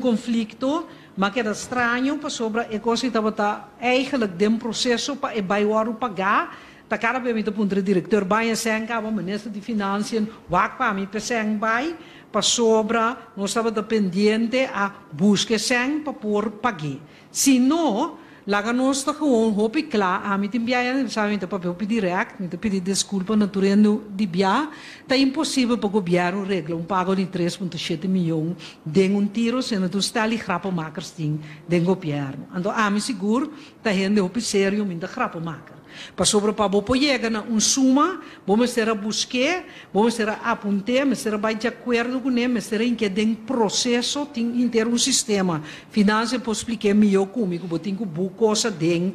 conflito, mas que é estranho para sobre é coisa que estava eigenlijk de processo para e vai pagar. Ta cara bem muito ponto diretor vai sen ka o ministro de Finanças wak para mim peseng vai para sobra nós estava dependente a buscar sen para por pagar. Se não lá nós está com hopi claro a mim também sabe então para pedir direct me pedir desculpa naturendo de bia tá impossível para o governo regla pago de 3,7 milhões de tiro sendo tu está ali grapa makers ding de governo. Então a mim seguro tá rende hopi sério me da grapa maker. Para sobre para bo chegar na suma, vamos ter a buscar, vamos ter a apontar, vamos ter a vai de acordo com ele, vamos ter em que tem processo, tem inteiro sistema. Finanças posso explicar melhor comigo, bo tem que boa coisa tem,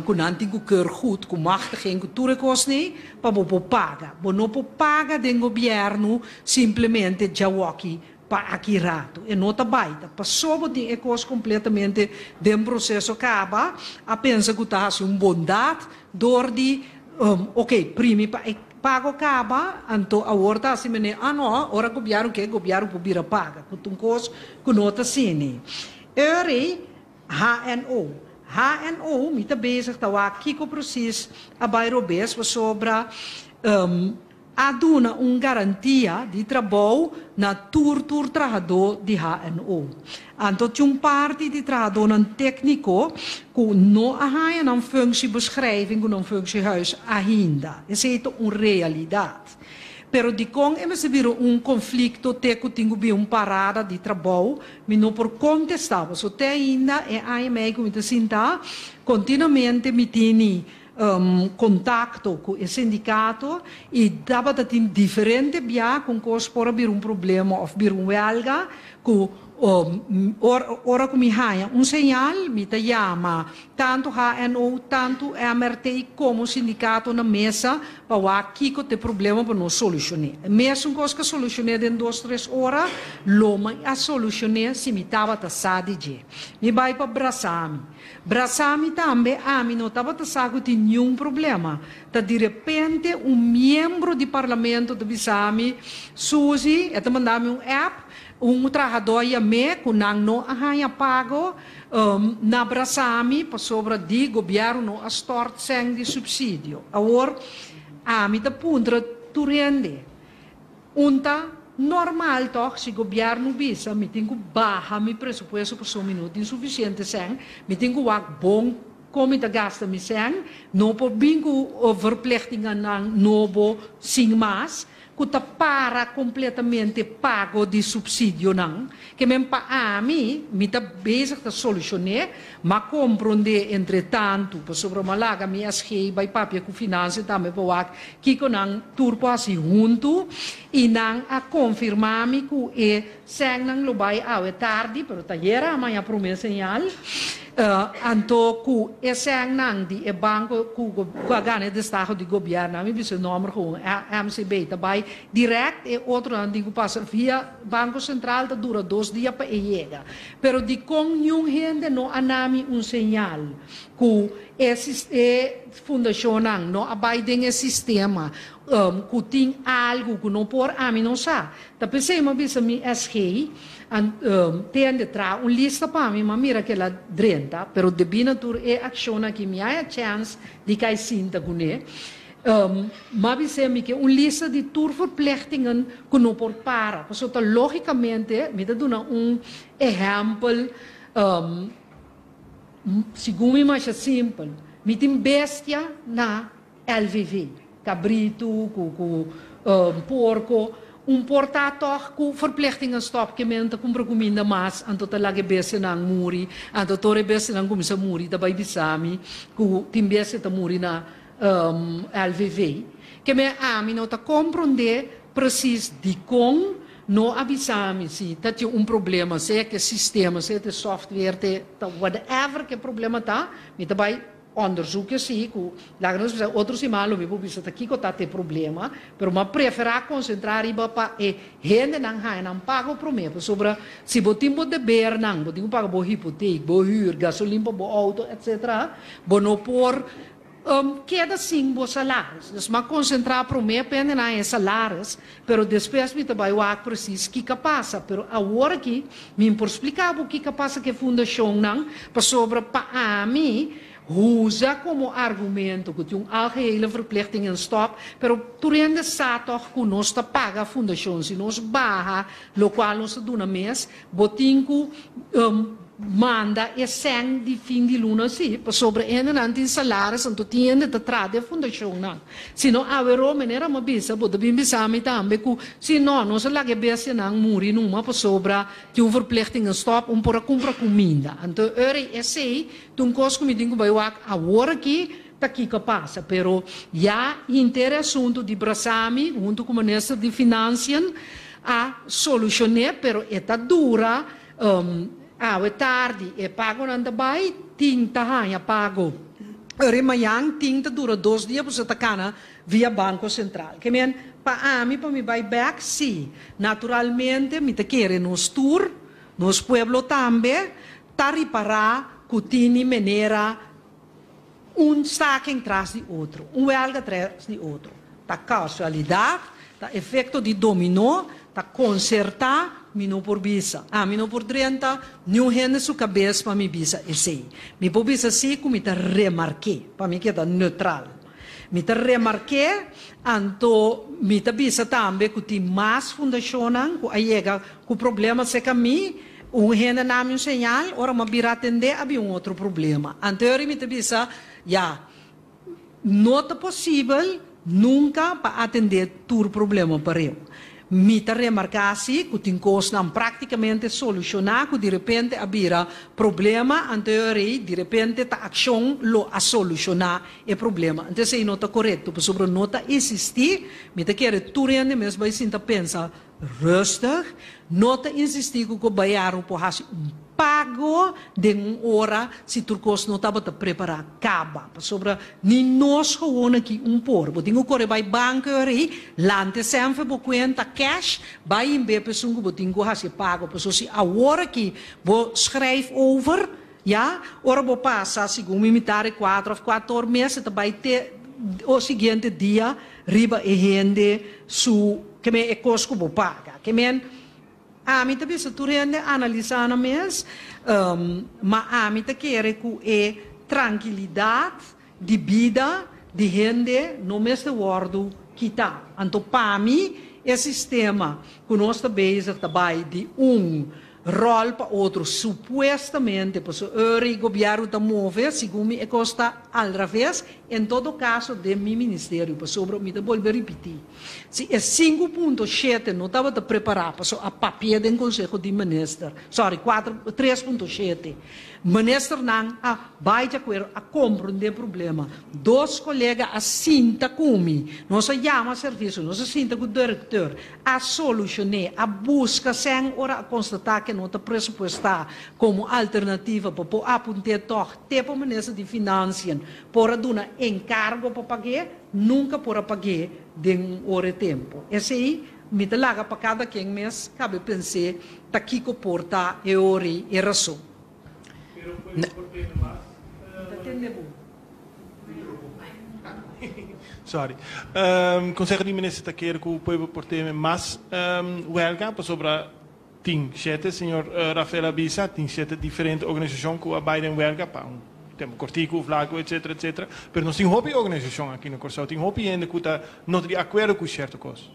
com não tem que cur goed, com machtiging, com tudo coisa nem, para bo paga, bo não bo paga do governo simplesmente já aqui para aqui rato e nota baita passou de ecos completamente de processo acaba a pensa que está bondade dor de primi pago acaba então a horta assim mene não ora governo poderia paga com coisa que nota cine HNO me tá bezig tá aqui com o processo a bairobes sobre aduna garantia de trabalho na trabalhador de HNO. Então, tinha parte de trabalhador técnico que não há uma função beschrijving, uma função huis ainda. Isso é uma realidade. Pero de com é conflito que tem parada de trabalho, mas não por contestar. So até ainda é AME que me sinta continuamente me tem contato com o sindicato e dava ter diferente via com coisa por haver problema ou haver huelga que ora que me haja sinal me te chama tanto HNO tanto MRT como sindicato na mesa para aqui que tem problema para nós solucionar mesmo coisa que solucionar em 2-3 horas loma a solucionar se me estava tassado de me vai para Brasami também a mim não estava tassado de nenhum problema tá de repente membro do parlamento de Bissami Suzy ela mandou app trabalhador que não há pago na Brasami para sobre de governo a stort sem de subsídio. Agora, a mim da punta tu rende. Normal toch, se o governo bisa, me tem que baixar meu pressuposto por um minuto insuficiente sem, me tem que bom como te gasta me sem, não por bingo verplichtingen não novo sim mais. que para completamente pago de subsídio não, que mesmo para mim, me está bezig te solucionar, mas compreender entretanto, sobre uma laga me SG, vai papia com finanças também para que não turpo assim junto e não a confirmar-me que sem não lo vai ao tarde, pero taller amanhã promessa señal. Anto ku esang nang di banco ku gane de estado de governo mi bisa nomor gewoon MCB daarbij direct outro ano digo passa via Banco Central dat dura 2 dias para llega pero di con yung gente no anami un señal ku fundacionang no abiding sistema ku ting algo ku no por a mim não sa tá pensei uma bisa mi SG tende tra un lista para mim, mas mira que ela drenta, pero de bina tur action que me há chance de cai sinta com ele. Maar we zeggen que een lista de tourverplichtingen kunnen por para. Dus logicamente, me doen een exemplo, segundo mais simples, me tem bestia na LVV, cabrito, porco. Portator com verplichtingen stop que menta com procumenda mas anto te lage besse nang muri anto tore besse nang kumisa muri da bai bisami ku timbesse ta muri na LVV que me ami no ta compreender precies di con no avisami si dat je problema se que sistema se te software te whatever que problema ta me ta bai onderzoeken zie ik outros imalo me bisa aqui que tá tem problema pero ma prefera concentrar iba pa gente nang hai nang pago promessa sobre se botimbo de ber nang botimbo pago bo hipoteca bo huur gasolina bo auto etc bo no por queda sim bo salários dus ma concentrar promessa pende na salários pero depois me trabalha o preciso que passa pero agora aqui me por explicar o que passa que fundação nang pa sobre pa a mim usa como argumento que tem algehele verplichting en stop, pero turende sa toch que nós ta paga a fundação, se nós barra, lo qual nós duna mês, botinco manda e sem de fim de luna si, sobre ene nanti salários, anto tiende ta trade a fundação não. Se não haverá maneira uma bisa, bota bem bisami também que se não nós lá que besse não muri numa sobre que o verplichting en stop para comprar comida. Então é sei, tu cost comida que vai agora aqui tá aqui que passa, pero já interessante de Brasami, junto com o ministro de Finanças, a solucionar, pero é dura. É tarde, pago não dabai, tinta hanha pago. Remayang tinta dura 2 dias para você cana via Banco Central. Que men para me vai back sim. Naturalmente, me te quer nos tour, nos pueblo também, tá reparar cutini maneira staking tras de outro, huelga tras de outro. Tá causalidade, tá efeito de dominó, tá consertar mino por bisa, mino por 30, nenhum rende sua cabeça para me bisa, esse. Me por bisa sim, como me te remarquei, para mim que é neutral. Me te remarquei, anto me te bisa também que tem mais fundacionam, que aí chega, que o problema se que mim, rende na minha señal, ora me vir atender, havia outro problema. Anterior me te bisa, não é possível nunca para atender todo problema para eu. Me te remarcasi que tem coisa não praticamente solucionar, que de repente havia problema anterior de repente a ação lo a solucionar o problema. Então se não está correto, sobre não está existir, me te quer tu rende mesmo vai sentar pensa rustig, não está insistir que o baiaro porrasse pago de hora se tu coisa não estava preparar acaba sobre nem nós gewoon aqui por botinho corre vai banco aí lante sempre bo conta cash vai em be pessoa botinho hasi pago pessoa se a hora que vou schrijf over ora vou passar segundo imitar 4 ou 4 meses vai ter o seguinte dia riba e rende su que me é cosco vou paga que men mim também se tu rende analisar na mês, mas mim te quer que é tranquilidade de vida de gente no mês de wordo que tá. Então para mim é sistema que nós também de rol para outros, supuestamente, pues o governo está mover, segundo me consta al revés, em todo caso de mi ministério, pues sobre me volver a repetir. Se é 5.7 não estava preparado para a papel do Conselho de Ministros, sorry, 3.7, ministro não vai de acordo a compreender o problema. Dois colegas assinta comigo, nós chama serviço, nós assinta com o diretor, a solucionar, a busca sem hora a constatar que não está pressupostar como alternativa para pôr apontar toch, para o ministro de Finanças, para dar encargo para pagar, nunca para pagar de hora de tempo. Esse aí, me dá lá para cada quem mês, cabe pensar, tá aqui que porta e hora e razão. Sorry. Consegue de ministro está querer que o povo porte mais huelga sobre tem 7, senhor Rafael Abisa, tem 7 diferentes organizações que abidem huelga para tempo cortico, flaco, etc, etc. Mas nós temos uma organização aqui no Corsão, temos uma gente que está não de acordo com certas coisas.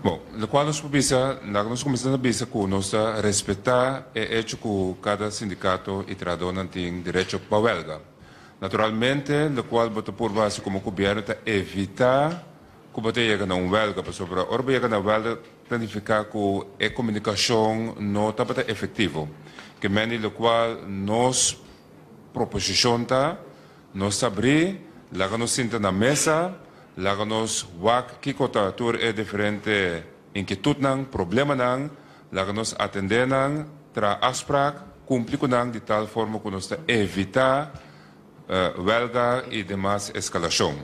Bom, no qual nós começamos a pensar que nós respeitar o hecho que cada sindicato e trabalhador tem direito para a huelga. Naturalmente, no qual botou por base como governo para evitar que botou chegar a uma huelga, sobre a hora de chegar a huelga, significa que a comunicação não está efetiva. Que meni no qual nós proposição nós abrir, lá nós senta na mesa, lá nós wak que cotator é diferente inquietude nang, problema nang, lá nós atender nang, tra afspraak, cumprir nang de tal forma que nós evitar huelga e demais escalação.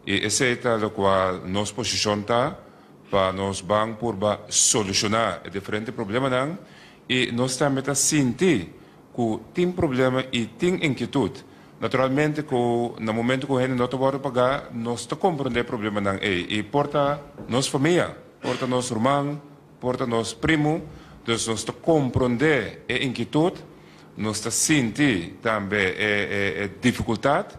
E esse é o qual nós posição para nós vamos por solucionar o diferente problema nang, e nós também sentir que tem problema e tem inquietude. Naturalmente, que no momento que a gente não pode pagar, nós compreender o problema não é. E porta nossa família, porta nosso irmão, porta nosso primo, então nós compreender a inquietude, nós sentir também a dificuldade,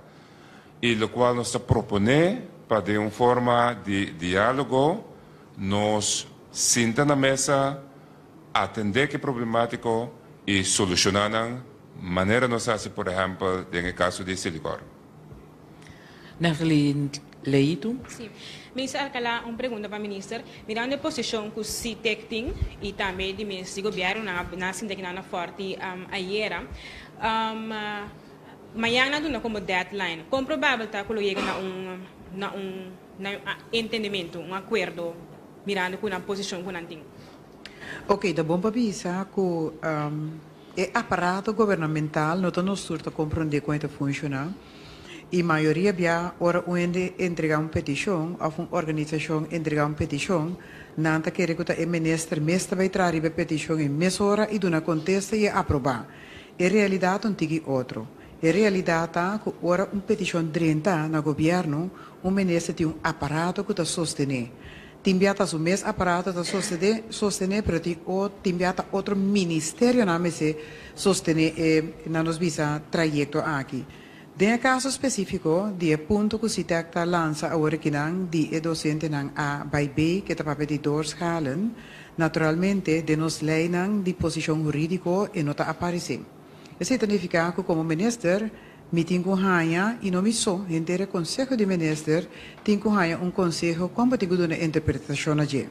e o qual nós proponer para de uma forma de diálogo, nós senta na mesa, atender que problemático e solucionar na maneira nós fazemos, por exemplo, no caso de Silicor. Nathalie Leito. Sim. Ministro, aquela uma pergunta para o ministro. Mirando a posição que o CITEC tem e também do ministro do governo na sindicato forte ayer, amanhã não como deadline. Como provável está que chega na entendimento, acordo, mirando com a posição que não tem. Ok, da bom para pensar que o aparato governamental não está nos surta compreender como это funciona. E a maioria bia ora onde entregar uma petição, ou uma organização entregar uma petição, não está querendo que o ministro mestre vai trazer a petição em meia hora e dona contesta e aprovar. Em realidade não tem outro. Em realidade que ora uma petição 30 no governo, o ministro tem aparato que está sostener. Timbiata o mesmo aparato da sostener, pero timbiata outro ministério na mesa sostener na nos visa trajeto aqui. De caso específico, de ponto que se está lança agora que não de docente não A by B que está para de doorschalen, naturalmente de nos leiden de posição jurídico e não está aparecer. Isso significa que como ministro meeting com Hanya e não me só, entre Conselho de Ministros, tem com Hanya conselho como tem que dar uma interpretação a je.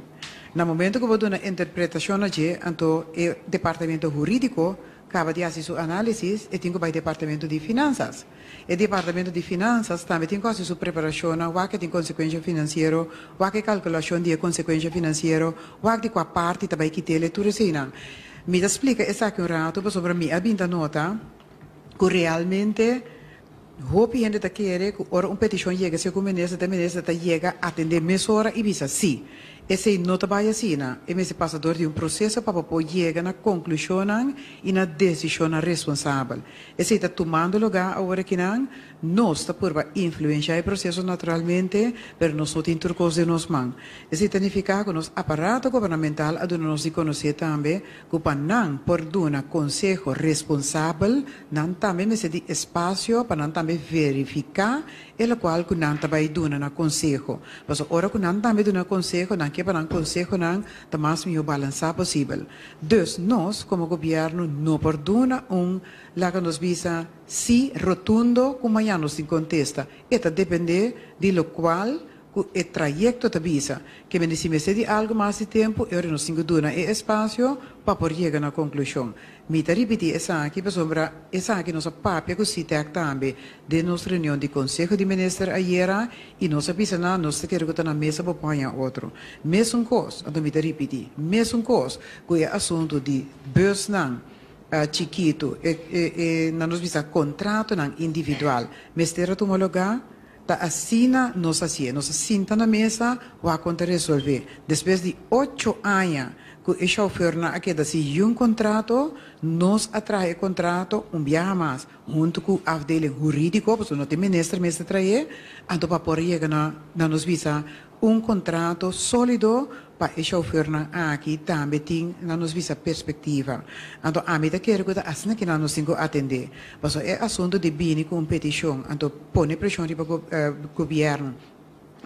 No momento que vou dar uma interpretação a je, então o departamento jurídico acaba de fazer sua análise e tem que ir ao departamento de finanças. O departamento de finanças também tem que fazer sua preparação, o que tem consequência financeira, o que calculação de consequência financeira, o que a parte também que tem tudo isso. Me explica essa aqui um rato sobre mim, a binda nota que realmente hope gente está querendo que ora uma petição chega se o ministro está chega a atender mesora e visa sim. Esse não trabalha assim, é esse passador de um processo para poder chegar na conclusão e na decisão responsável. Esse está tomando lugar agora que nós está por influenciar o processo naturalmente, mas nós não temos turcos de nós mãos. Esse significa que nosso aparato governamental a nós conhecer também que para não por dar conselho responsável, não também esse espaço para não também verificar o qual que não também dá na conselho. Mas ora que não também dá conselho, não que para um consejo não tá mais meio balançar possível. Dus nós como governo não perdona lá que nos visa si rotundo como amanhã nos contesta. Eta depende de lo qual o trajecto te visa. Que me dice, me cede algo mais de tempo, eu não tenho duna e espaço para poder chegar na conclusão. Me te repetir essa aqui, para sombra, essa aqui nossa papia que se tem também de nossa reunião de Conselho de Ministros ayer e nossa pisa na nossa quer que na mesa para apanhar outro. Mesmo coisa, então me te repetir, mesmo coisa, que é assunto de bus não, chiquito, na nos visa contrato não individual, mestera tu homologar, ta assina nos sinta na mesa, vai conta resolver. Depois de 8 anos, que o chauffeur na aqui da se contrato, nos atrai contrato viaja mais, junto com a afdeling jurídico, porque não tem ministro trair, então para poder chegar na nos visa contrato sólido para o chauffeur na aqui também tem na nos visa perspectiva. Então a mim quero que assim que nós temos que atender, porque é assunto de bem competição, então põe pressão para o governo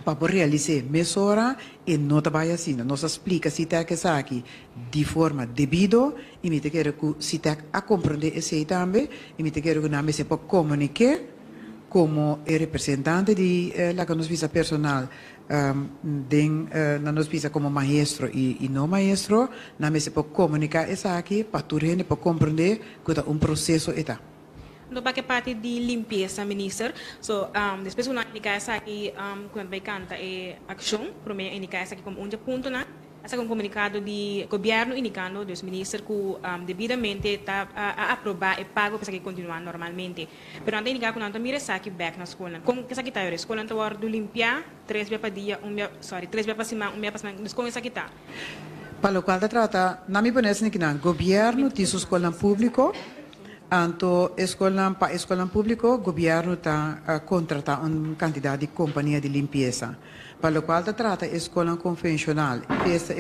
para realizar mesura e não trabalha assim. Nós explica se tem que ser aqui de forma devida e me quero que se tem a compreender isso também e me quero que nós se pode comunicar como representante de la que nos visa personal nos visa como maestro e não maestro, nós se pode comunicar isso aqui para tu gente para compreender que é processo eta. No para que parte de limpeza, minister. So, depois uma indicar essa aqui, quando vai cantar ação, primeiro indicar essa aqui como ponto na, essa um comunicado de governo indicando dos ministros que devidamente está a aprovar e pago para que continuar normalmente. Pero antes indicar que não mira essa aqui back na escola. Como que essa aqui tá a escola então hora do limpar 3 vezes para dia, 3 vezes para semana, 1 vez para semana. Como essa aqui tá? Para o qual trata, na minha opinião, que não governo de escola público. Anto escola público, o governo está contratando uma quantidade de companhia de limpeza. Para o qual trata escola convencional, essa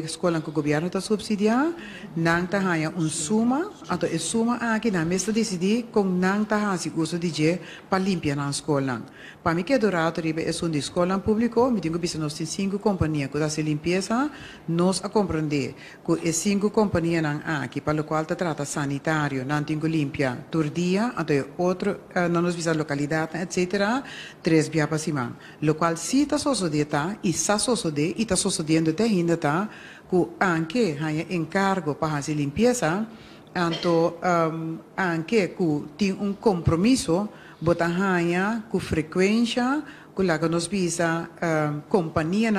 escola que o governo está subsidiando, não está ganhando suma, então a suma aqui na mesa decidir com não está ganhando uso de dinheiro para limpar na escola. Para mim que é durado, é uma escola pública, me digo que nós temos 5 companhias que fazem limpeza, nós a compreender que as 5 companhias aqui, para o qual trata sanitário, não tem limpia todo dia, então outro, não nos visa localidade, etc., 3 dias para semana. O qual se está sucedendo, e está sucedendo, e está sucedendo até ainda, que anche há encargo para fazer limpeza, então, anche que tem compromisso, botar hanya com frequência, com a que nos visa companhia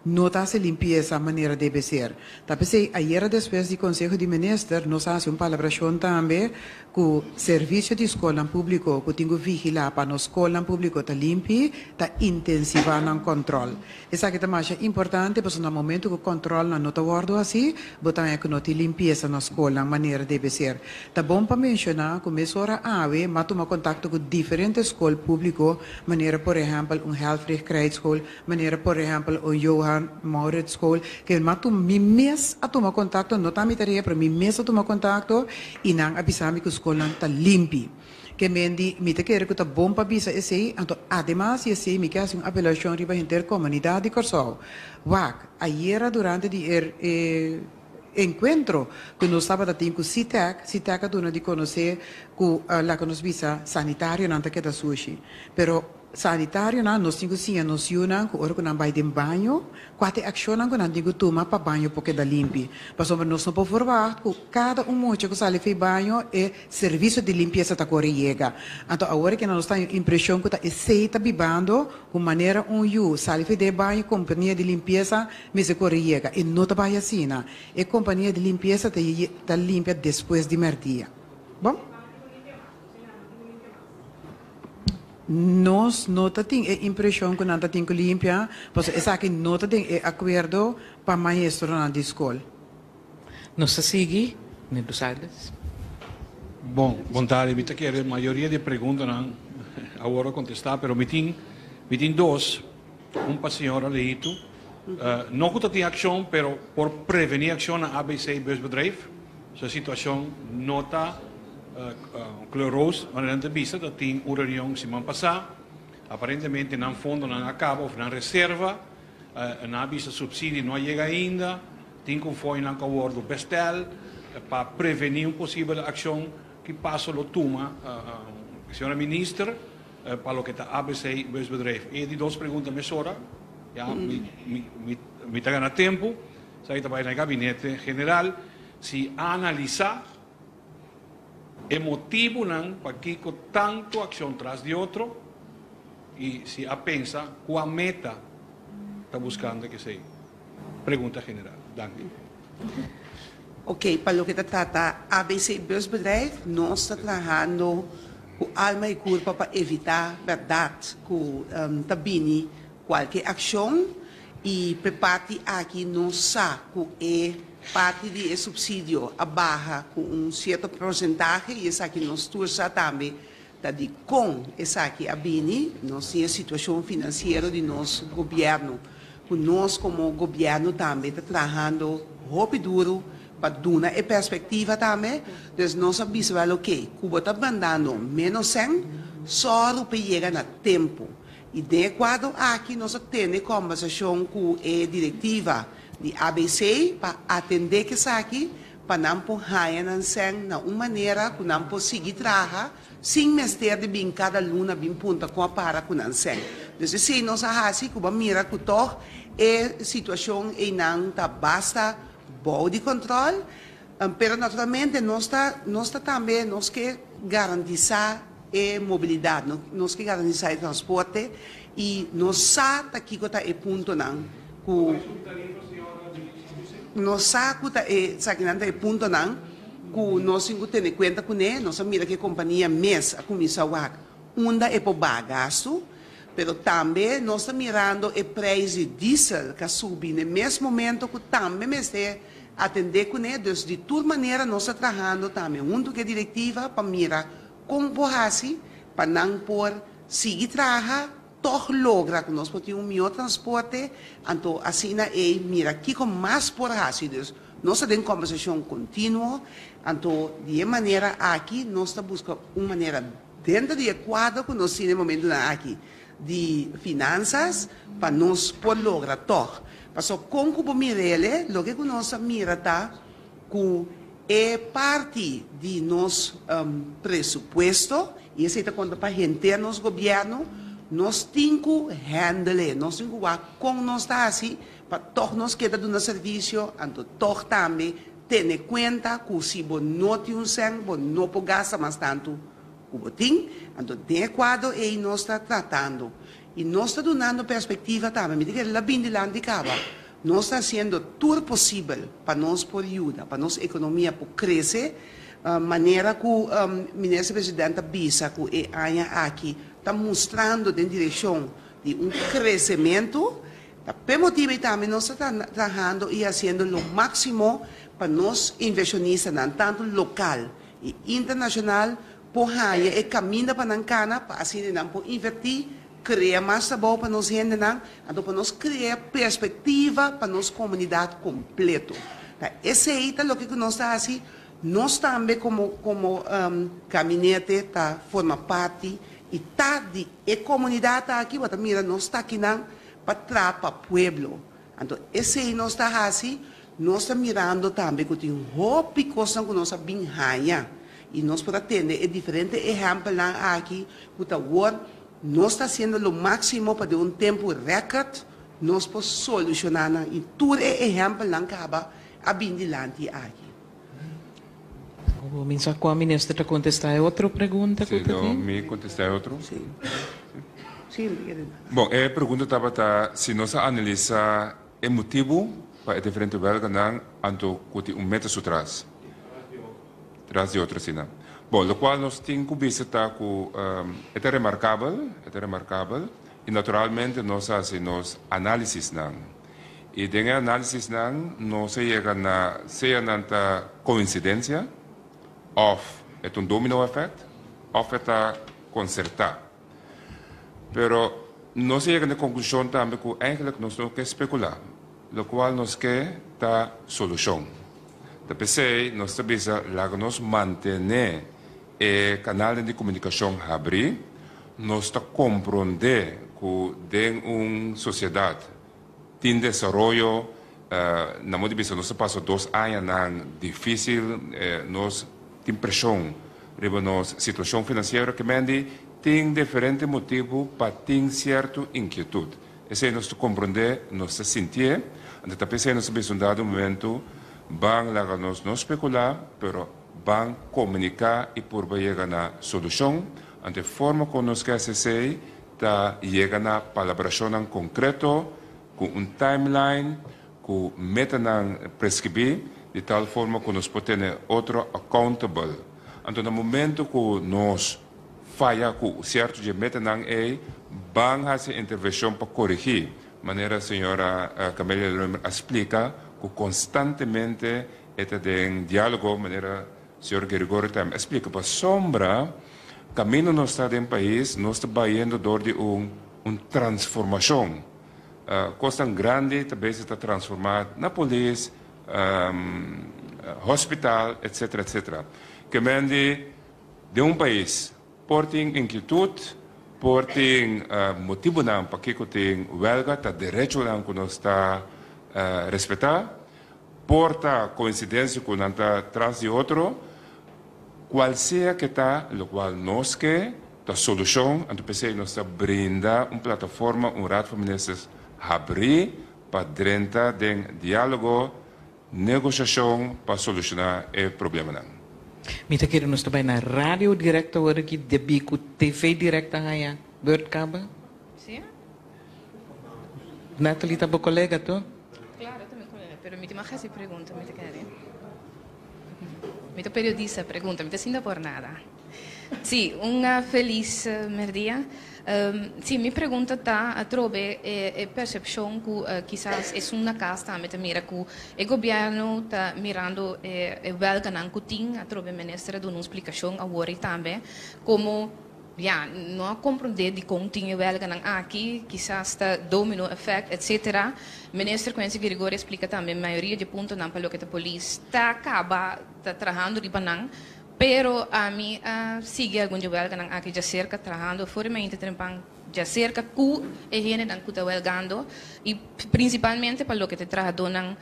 não está se limpeza maneira deve ser. Tapi ayer depois do Conselho de Ministros nós fazemos palabração também que o serviço de escola público que tem que vigilar para a escola pública está limpa, está intensivando o controle. Isso aqui também é importante porque no momento que o controle não está guardado assim, botar que não tem limpeza na escola maneira deve ser. Está bom para mencionar que mesmo hora ave, mas toma contato com diferentes escolas públicas, maneira por exemplo Helfrich Krijtsschool, maneira por exemplo o Johan Maurits School, que matu mi mes a tomar contato, não está me tarefa, pero mi mes a tomar contato e não avisar-me que a escola está limpa. Que me te quero que está bom para avisar esse, então además esse me quer uma apelação riba intercomunidade de Corsol. Wak, ayer durante de encontro que nós estava tendo com CITEC a dona de conhecer que lá que nos visa sanitário não está que da sushi, pero sanitário não nós temos sim a noção que ora que não vai de banho, quatro ação que não digo tomar para banho porque da limpe, mas nós não podemos forvar que cada mocho que sai faz banho é serviço de limpeza da corriega. Então agora que nós temos impressão que está bebendo com maneira sai faz de banho companhia de limpeza mas é corriega e não trabalha assim, é companhia de limpeza está limpa depois de merdia. Bom? Nós não temos a impressão que não temos que limpar, porque essa aqui não tem acordo para maestro na escola. Nós seguimos, dos Salles. Bom, vontade, eu quero a maioria de perguntas não agora contestar, mas me tem dois, para a senhora Leito, não que tem ação, mas por prevenir ação na ABC busbedrijf, essa situação não está Cloroos, maar de vista dat tem uma reunião semana passada, aparentemente não fundo não acaba ou não reserva, na visa subsídio não chega ainda, tem que foi um acordo bestel para prevenir uma possível ação que passa lo toma, senhora ministra, para o que está ABC busbedrijf. E die 2 perguntas me sora, ja, me está ganhando tempo, sai também no gabinete general, se analisar o motivo não para que tanto ação traz de outro e se a pensa qual meta está buscando que seja. Pergunta general. Danke. Ok, para o que trata ABC Busbedrijf, nós estamos trabalhando com alma e corpo para evitar, verdade, que tabini qualquer ação e parte aqui não sabe que parte de subsídio a barra com certo porcentagem e essa aqui nós torça também de com essa aqui a bini, nós temos a situação financeira de nosso governo, que nós como governo também está trabalhando roupa duro para dar a perspectiva também, então nós sabemos ok, Cuba está mandando menos 100, só para chegar no tempo. E de acordo aqui nós temos conversação com a diretiva de ABC para atender que isso aqui, para não empurrar na uma maneira que não possa seguir trabalhar, sem mestre de bem cada luna bem punta com a para com a sen. Então, se nós assim, Cuba mira que toda a situação e não tá basta bom de controle, pero naturalmente nós também nós que garantizar a mobilidade, nós que garantizar o transporte e nós sabemos que está o ponto não, nós sabemos que o ponto não, que nós temos que ter em conta com ele, nós mira que a companhia mês a comissão onda é por bagaço, pero também nós estamos mirando o preço de diesel que sobe no mesmo momento que também me está atender com ele, de toda maneira nós estamos trabalhando também junto com a diretiva para mirar como porrasi, para não por seguir trabalhar, toch logra que nós podemos um melhor transporte, então assim mira aqui com mais porrasi, nós temos conversação contínua, então de maneira aqui nós estamos buscando uma maneira dentro de quadro que nós temos no momento aqui de finanças para nós por lograr toch. Mas com o mirele, o que nós mira tá que é parte de nosso presupuesto e esse é quando para gente nosso governo nós temos que handle, nós temos que com nós tá assim para todos nós que dá um serviço, então todos também ter em conta que se você não tem você não pode gastar mais tanto que você tem, então de acordo e nós está tratando e nós está dando perspectiva também, me diga lá bem de lá de cava, nós está fazendo tudo possível para nós por ajuda, para nossa economia por crescer, maneira que o ministro presidente Bisa que é aqui está mostrando em direção de um crescimento. Por motivo também nós estamos trabalhando e fazendo o máximo para nós inversionistas, tanto local e internacional, por aí e caminho para Nancana, para assim não por invertir, criar mais trabalho para nós gente, então para nós criar perspectiva para nossa comunidade completa. Esse aí é o que nós estamos assim, nós também como gabinete tá forma parte e tá de a comunidade aqui, mas mira nós está aqui para trapa pueblo. Então esse aí nós está assim, nós está mirando também que tem roupa e coisa que nós bem raia e nós podemos ter diferentes exemplos aqui que tá nós está fazendo o máximo para de um tempo recorde nós podemos solucionar e tudo é exemplo não acaba a bindilante aqui. O ministro está contestar outra pergunta. Sim, me contestar outro. Sim. Sim. Bom, a pergunta estava se nós analisar o motivo para diferente belga não anto que meta atrás. Traz de outra cena. Bom, o qual nós temos que visitar que é remarcável e naturalmente nós fazemos análisis não. E dentro da análise não se chega na seja nanta coincidência ou é domino effect ou é consertar. Pero não se chega na conclusão também que eigenlijk nós não queremos especular, o qual nós quer a solução. Depois nós sabemos que nós manter o canal de comunicação aberto, nós compreender que dentro de uma sociedade tem desarrollo, na minha visão, nós passamos 2 anos difícil, nós temos pressão, sobre nossa situação financeira que tem diferentes motivos para ter certa inquietude. Esse é nós compreender, nós sentir, e também é nós em dado momento, vão lá nós não especular, mas vão comunicar e por chegar na solução, de forma que nós queremos ser, chegar na palabração concreto, com timeline, com meta prescrever, de tal forma que nós podemos ter outro accountable. Então, no momento que nós falha com certo de meta vão fazer intervenção para corrigir. De maneira a senhora Camélia explica que constantemente tem diálogo, de maneira a senhora Gregorio também explica, para sombra, caminho nós está em país, nós está indo door de transformação. Costa grande também está transformado na polícia, hospital, etc, etc. Que de país, portem inquietude, portem motivo para que tem huelga, tá direito que nós está respeitar, porta coincidência com nanta trans de outro, qual seja que está, lo qual nós que a solução, então pensei nós está brinda plataforma, rato de ministros abrir para dentro de diálogo, negociação para solucionar o problema. Mita kira nós também na rádio direta agora aqui de bico TV direta ganha beurtkaba. Sim. Nathalie está bom colega tu? Claro, também colega. Pero me te imaginas essa pergunta, me te quero. Me te periodista pergunta, me te sinto por nada. Sim, uma feliz merdia. Sim, minha pergunta está a trobe a percepção que quizás é uma casta a mira que o governo está mirando o belga não tem a trobe ministra de uma explicação agora também como não compreender de como tinha o belga não aqui quizás está domino effect etc. Ministro Quincy Gregorio explica também a maioria de pontos não para o que a polícia está acaba está trabalhando de banang. Pero a mim sigue algum de huelga não aqui já cerca trabalhando formalmente trempang já cerca cu e gente não cuta huelgando e principalmente para o que te trabalhando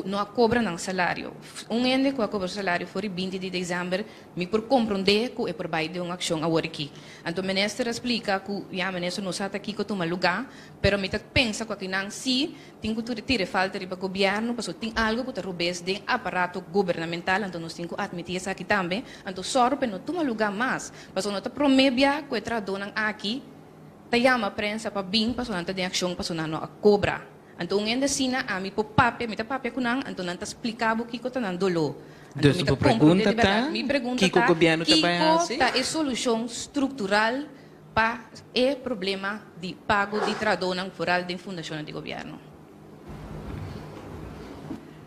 não cobra não salário ende que a cobra salário for 20 de dezembro me por compreender que é por baixo de uma ação agora aqui então o ministro explica que o ministro não está aqui com um lugar pero me pensa que não se tem que tirar falta de governo porque tem algo que roubar de aparato governamental então nós temos que admitir isso aqui também então só para não tomar lugar mais porque não está promebia que é trabalhando aqui tayama a prensa para bem para sonante de ação para sonando a cobra. Então ainda assim a mim por papel, me tá papel kunang, então não tá explicado que coisa não dolo. Dus a pergunta tá, que o governo trabalha assim? Tá é solução estrutural para o problema de pago de trabalho foral de fundação de governo.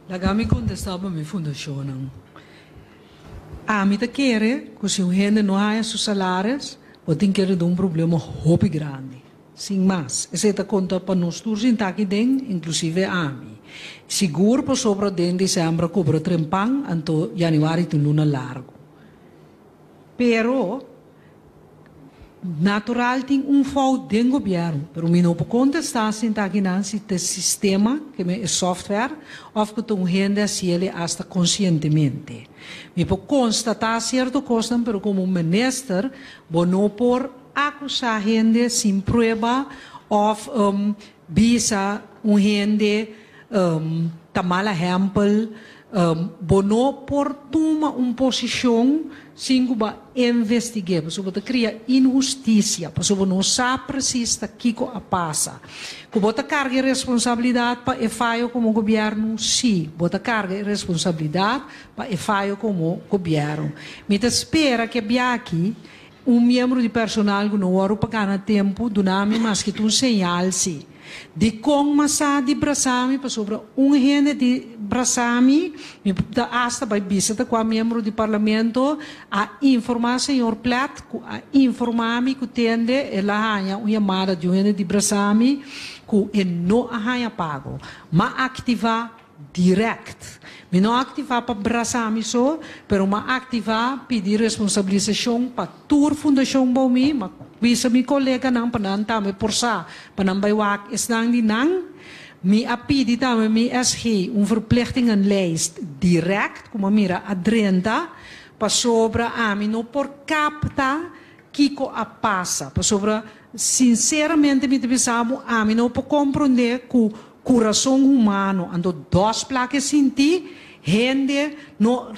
Lagami contestava minha fundação. A mim tá querer que se o gente não há seus salários ou tem que ter problema muito grande. Sem mais. Essa é a conta para nós todos aqui dentro, inclusive a mim. Seguro para sobre dentro de dezembro cobra trempang, então januário tem luna largo. Pero, natural tem falta dentro do governo. Pero me não pode contestar se aqui nesse sistema, que é software, ou que tem gente assim ele hasta conscientemente. Me pode constatar certo coisa, pero como ministro, não por acusar gente sem prova ou bisa gente tamala exemplo, não por tomar uma posição sem investigar, porque cria injustiça, porque não sabe precisamente o que passa. Bota carga de responsabilidade para o falho como governo, sim. Bota carga de responsabilidade para o falho como governo. Me espera que aqui membro de personal que não vai pagar tempo, donami mas que tu señal sim. De como massa de brasami para sobre gente de brasami, da hasta vai visita com a membro de parlamento a informar senhor Plat, a informar-me que tende ela há uma chamada de gente de brasami que não há pago, mas ativar direct. Me não ativar para brasami só, pero mas ativar pedir responsabilização para toda fundação Baumi, mas bisa mi colega nang panan tami porsa panambay wak isnang dinang mi apidi também mi SG verplichtingenlijst direct, como mira adrenta, para sobra a mim não por capta kiko a passa, para sobra sinceramente me pensamos a mim não por compreender que o coração humano ando duas placas sentir gente não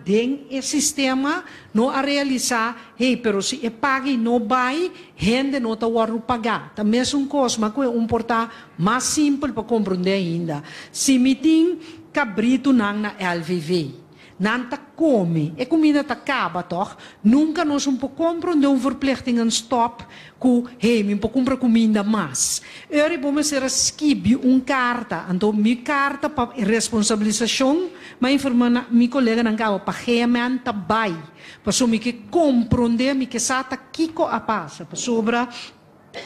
tem esse sistema não a realizar, pero se é pague não vai, gente não está a pagar. Também é coisa, mas é portar mais simples para compreender ainda. Se me tem cabrito na LVV, não tá come, a comida tá acaba, toch? Nunca nós compreender verplichting stop, que me comprar comida mais. Vamos ser skip carta, então minha carta para responsabilização, mas informar minha colega não acaba pagamento também, para so me que compreender, me que sata kiko a passa, para sobra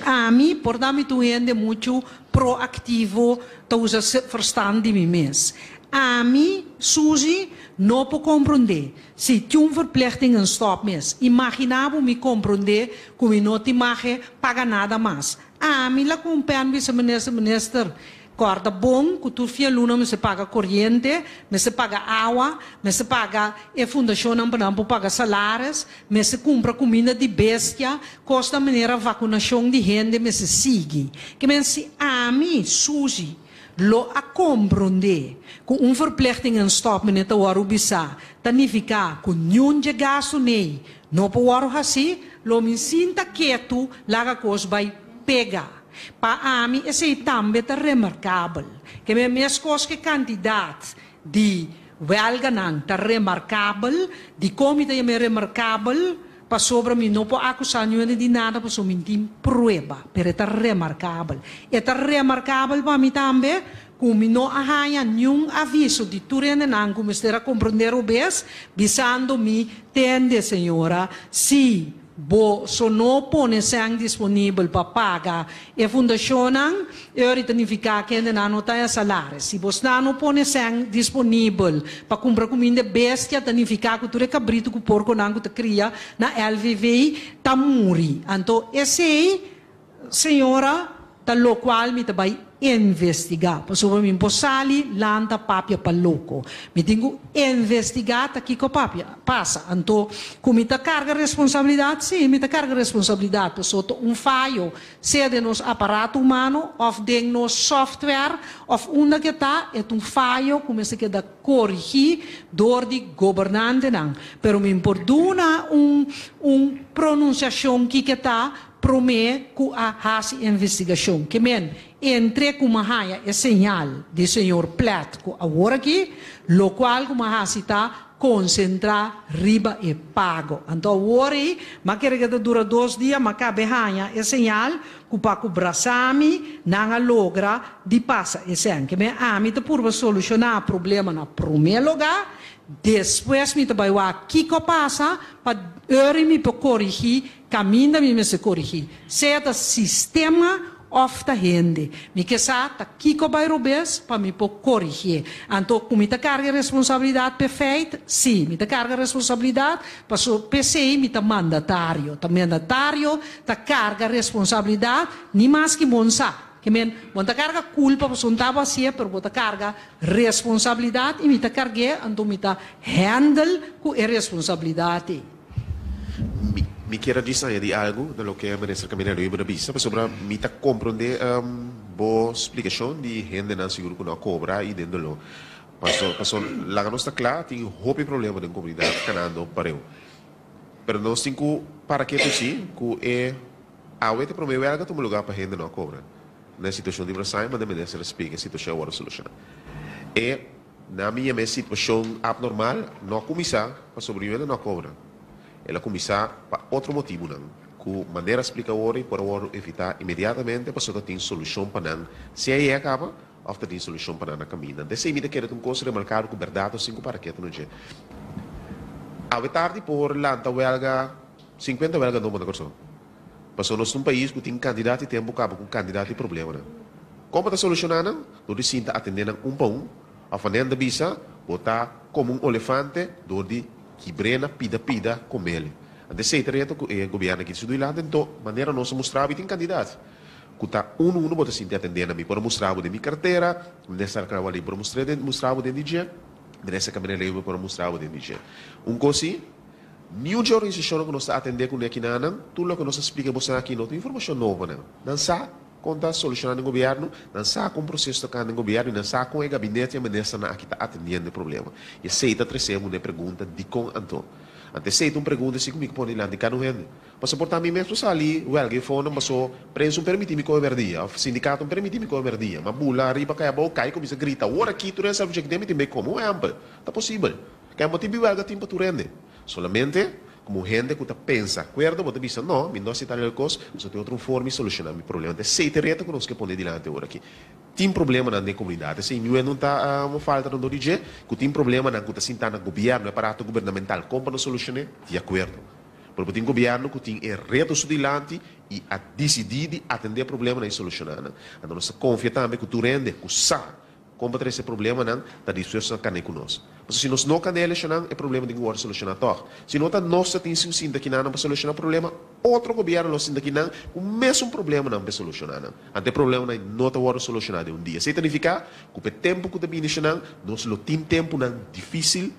a mim, por dar me tu gente muito proativo, tu usa verstand de mim mesmo. A mim, Suzy, não pode compreender. Se tinha uma verplichting stop mesmo, imaginava me compreender que não te imagem paga nada mais. A mim, lá com o ministro, corda bom, que tu fia luna, me se paga corrente, me se paga água, me se paga a fundação, não paga salários, me se compra comida de bestia, costa maneira vacinação de gente, me se sigue. Que me se a mim, Suzy, lo a compreender com verplichting stop meneer te waru bisa tanifica com nenhum de gasto nei não po waru hasi lo min sinta quieto laga cos vai pegar pa ami esse também tá remarcável que me mes cos que candidato de welganang tá remarcável de comida é remarcável para sobre mim não pode acusar ninguém de nada para sobre mim prueba, pero é remarcável. É remarcável para mim também, como não há nenhum aviso de turene não como estar a compreender o bes, visando me tende senhora, se so não pone sang disponível para pagar a fundação não, significa que ainda não tem salário. Se você não pone sang disponível para comprar comida bestia, significa que tu é cabrito que o porco não te cria na LVV, tá muri. Então, esse senhora, tá lo qual me vai investigar. Pastor, me posali lanta papia para louco. Me tenho investigar aqui com papia. Passa. Então, como me carga responsabilidade, sim, me carga responsabilidade. Pastor, falho, seja de nos aparato humano, ou de nos software, ou onde que está, é falho, como se queda corrigir, door de governante não. Pero me importuna pronunciação que está, promete que a hasi investigação. Que men, entre com a haia é sinal de senhor Platt, que agora aqui, lo qual com a hasi está concentrar riba e pago. Então, agora, mas que dura 2 dias, mas cabe haia é sinal que para o brasami não logra de passa. Esse é que me a mim te por solucionar o problema na primeiro lugar. Depois me vai aqui que passa para me corrigir, caminho me se corrigir. Seja sistema of the gente, me que sa tá aqui que vai robes para me corrigir. Então, como me carga responsabilidade perfeita, sim, me carga responsabilidade, para o PCI me tá mandatário, tá carga responsabilidade, nem mais que monsa. Que men, monta carga culpa para sontava assim, pero monta carga responsabilidade e me ta carga, então me ta handle com a responsabilidade. Me quero dizer de algo do que a ministra Caminero iba dizer, sobre me ta compreender boa explicação de gente não seguro que não cobra e dentro do passou lá não está claro tem houve problema na comunidade canando para eu, pero nós temos para que sim que é a outra problema é que toma lugar para gente não cobra. Na situação de Brasil, mas também se explica a situação agora solucionar. E na minha situação abnormal, não começar para sobreviver não cobra. Ela começar para outro motivo não. Com maneira explica agora e para evitar imediatamente para só ter solução para não. Se aí acaba, ou tem solução para não caminhar. Desse aí me quero ter coisa remarcada com verdade ou 5 para que não je. A tarde por lá da huelga 50 huelga não manda corso. Passou nós num país que tem candidato e tem bocado com candidato e problema. Como está solucionando? Nós decidimos atender para a fazenda bisa, botar como elefante, onde quebrena, pida, com ele. Desse jeito, o governo aqui do lado, então, maneira nós mostrar que tem candidato. Kuta uno bota sinti atendendo a mim para mostrar de minha carteira, nessa crava ali para mostrar de DJ, nessa câmera ali para mostrar de DJ. Coisa, nenhuma organização que nós está atendendo com aqui não, tudo que nós explica você aqui não tem informação nova não. Não sabe conta solucionar no governo, não sabe como processo está no governo, não sabe como é gabinete e a maneira na que está atendendo o problema. E aceita trazer uma pergunta de com Antônio. Anteceita uma pergunta assim comigo pode lá de cá no rende. Mas portar mim mesmo ali, o alguém foi mas o preço permite me comer dia, o sindicato permite me comer dia, mas bula riba cai a boca cai começa a gritar, ora aqui tu essa objetivo me como é amplo, tá possível. Que é motivo o alguém tempo tu rende. Solamente como gente que pensa, acordo, você pensa, não, me não se tal coisa, só tem outra forma de solucionar o problema. Então, sei tereta que nós que pôr diante agora aqui. Tem problema na comunidade, se não está uma falta no DJ, que tem problema na que está sentando no governo, aparato governamental, como não solucionar, de acordo. Porque tem governo que tem retos diante e a decidir atender o problema e solucionar. Então, nós confia também que tu rende, que sabe combater esse problema, não, está disposto a cair conosco. Mas se nós não canelamos, é problema de agora solucionar. Se não está nós tem sim daqui não para solucionar o problema, outro governo nós daqui não, o mesmo problema não para solucionar. Até problema não está agora solucionado em dia. Isso significa que o tempo que está vindo nós não temos tempo não difícil,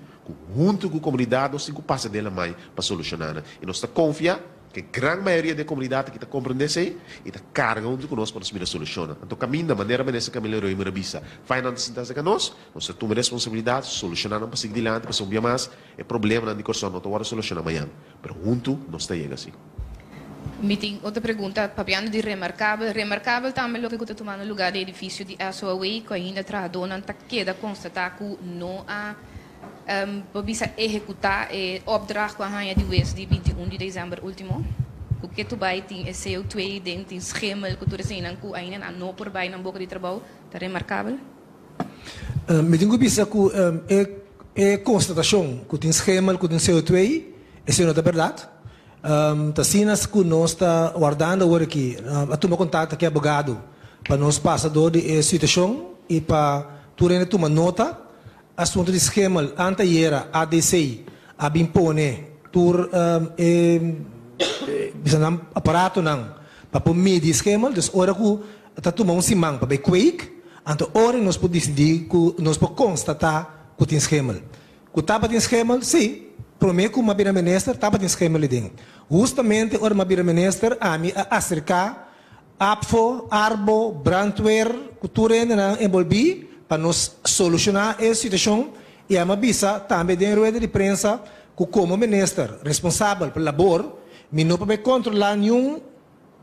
junto com a comunidade, nós temos que passar dela mais para solucionar. E nós está confiar que a grande maioria da comunidade que está compreendendo isso e está carregando junto conosco para nos solucionar. Então, caminho da maneira que melhorou em Marabisa. Vai na necessidade de nós tomamos responsabilidade, solucionar para seguir adiante, para subir mais, é problema na corção, não está solucionar amanhã. Mas junto, nós está chegando assim. Me tem outra pergunta, papiando de remarcável. Remarcável também o que está tomando lugar do edifício de SOAWay, que ainda tradona, está queda constatar que não há para bisa executar o opdracht com a rainha de West de 21 de dezembro último. O que tu vai ter CO2 dentro do esquema que tu recém que ainda não por bem na boca de trabalho está remarcável. Me tenho bisa que é constatação que tem esquema que tem CO2 isso não é verdade. Tacinas que nós está guardando agora aqui a tomar contato com o abogado para nós passar de situação e para tu ainda tomar nota assunto de esquema anterior ADC a impone tur bisa aparato não para medir esquema dus ora ku tá tomando simang para quake então ora nós podemos decidir que nós podemos constatar que tem esquema que tava tem esquema sim promete que uma bira minister tava tem esquema ali dentro justamente ora uma bira minister a me acercar apfo arbo brandweer cultura ainda envolvi para nos solucionar essa situação e a Mabisa também tem rueda de prensa que como ministro responsável pelo labor, me não pode controlar nenhum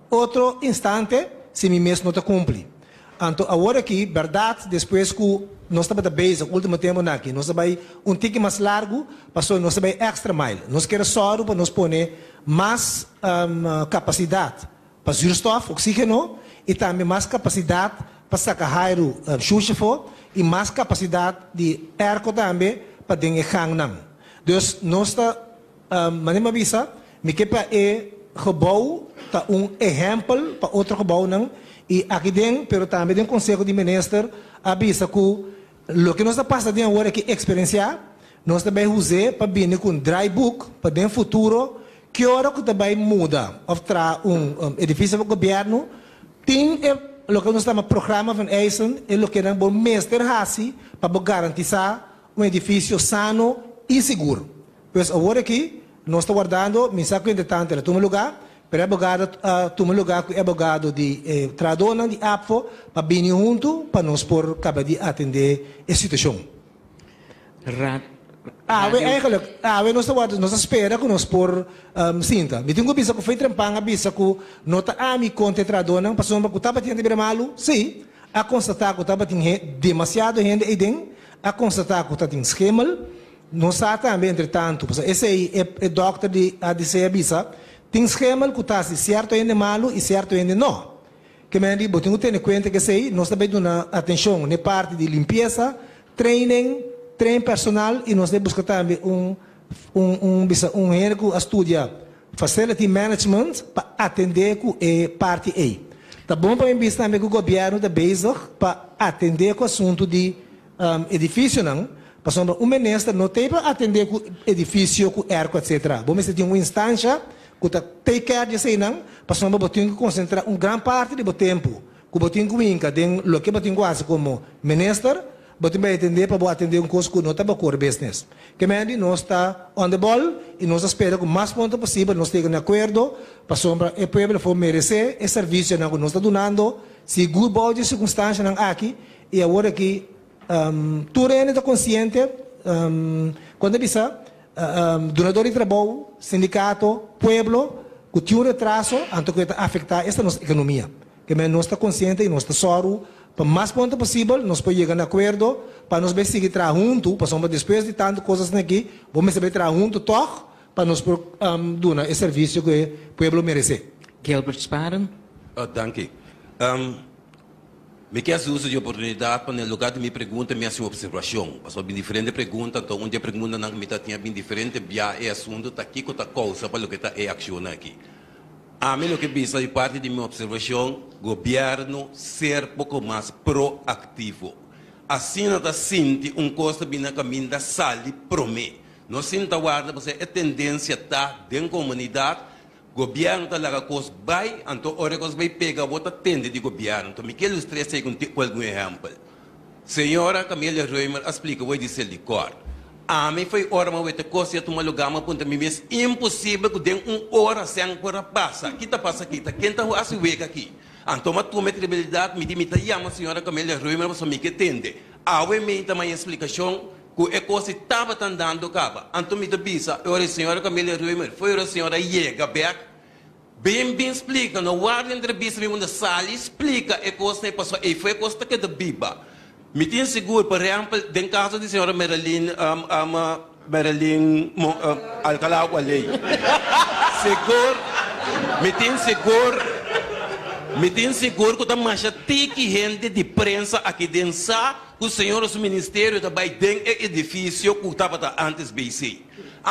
outro instante se me mesmo não está cumpre. Então agora aqui, verdade, depois que nós estamos bem, o último tempo aqui, nós vai tique mais largo, passou nós vai extra mile. Nós queremos só para nos pôr mais capacidade para zuurstof, oxígeno e também mais capacidade para sacar chuva e mais capacidade de erco também para dengue gangnam. Dus nós está maneira bisa, me que para gebouw tá exemplo para outro gebouw não e aqui dentro, pero também tem conselho de ministro avisa que o que nós está passando agora que experienciar, nós também usar para vir com dry book para dentro futuro que hora que também muda, ou tra edifício do governo tem o que nós estamos programa van Eisen é o que nós vamos mestre assim para garantizar edifício sano e seguro. Pois agora aqui nós estamos guardando, me saco entretanto, toma lugar, para abogado toma lugar com abogado de tradona de APFO para vir junto para nós por acabar de atender a situação. Eigenlijk, nós espera que nós por sinta. Me tenho bisa que foi trampanga bisa que nota ami contra tradona, passou uma que estava tendo de malo, sim. A constatar que estava tendo demasiado gente aí dentro, a constatar que estava tendo esquema, não sabe também entretanto, esse aí é doctor de ADC bisa, tem esquema que está certo ainda malo e certo ainda não. Que me diz, tenho que ter em conta que sei, nós também damos atenção na parte de limpeza, treino personal e nós temos buscar também gente que estuda facility management para atender com a parte A. Tá bom para mim também que o governo está bezig para atender com o assunto de edifício não, para o ministro não tem para atender com edifício com erco etc. Bom, mas tem uma instância que take care de você não, para nós botar concentrar grande parte do tempo, que botar com inca, den lo que botar quase como minister, botar vai atender para atender coisa que não está para core business. Que me nós está on the ball e nós espera que o mais pronto possível nós tenhamos acordo para sombra o povo for merecer o serviço que nós está donando, se good bom de circunstância não aqui e agora que tu está consciente quando bisa donador de trabalho, sindicato, pueblo, que tinha um retraso, então que afetar esta nossa economia. Que nós está consciente e nós está soro, para mais pronto possível, nós podemos chegar a acordo, para nós seguir trabalhando junto, para depois de tantas coisas aqui, vamos saber trabalhar junto, toch, para nós dar o serviço que o pueblo merece. Gilbert Sparen. Dank u. Me quer uso de oportunidade para no lugar de minha pergunta, minha observação. Passou bem diferente pergunta, então onde a pergunta não me tinha bem diferente, via é assunto, tá aqui com a causa para o que está é ação aqui. A mim o que pensa de parte de minha observação, governo ser pouco mais proativo. Assim não está sente custo bem na caminho da sali promê. Não sinta guarda você a tendência tá dentro da comunidade. Governo está lá com os vai, então hora que os vai pegar outra tende de governo. Então me quero estressar com algum exemplo. Senhora Camila Reimer explica o que diz de cor. A mim foi hora mas vai ter coisa tu malugar mas ponta me mesmo impossível que dê hora sem para passa. Aqui tá passa aqui, tá quem tá assim vega aqui. Então mas tu metribilidade me dimita a senhora Camila Reimer mas me que tende. A me também explicação que a coisa estava andando caba. Então me avisa, a senhora Camila Reimer, foi a senhora Iega Beck, bem explica, no guarda entrevista me manda sala, explica a coisa que passou, e foi a coisa que da biba. Me tinha seguro, por exemplo, em caso de senhora Marilyn Alcalá Walei. Seguro, me tinha seguro que também tem gente de prensa aqui dentro, que o senhor do ministério também tem edifício que estava antes BC.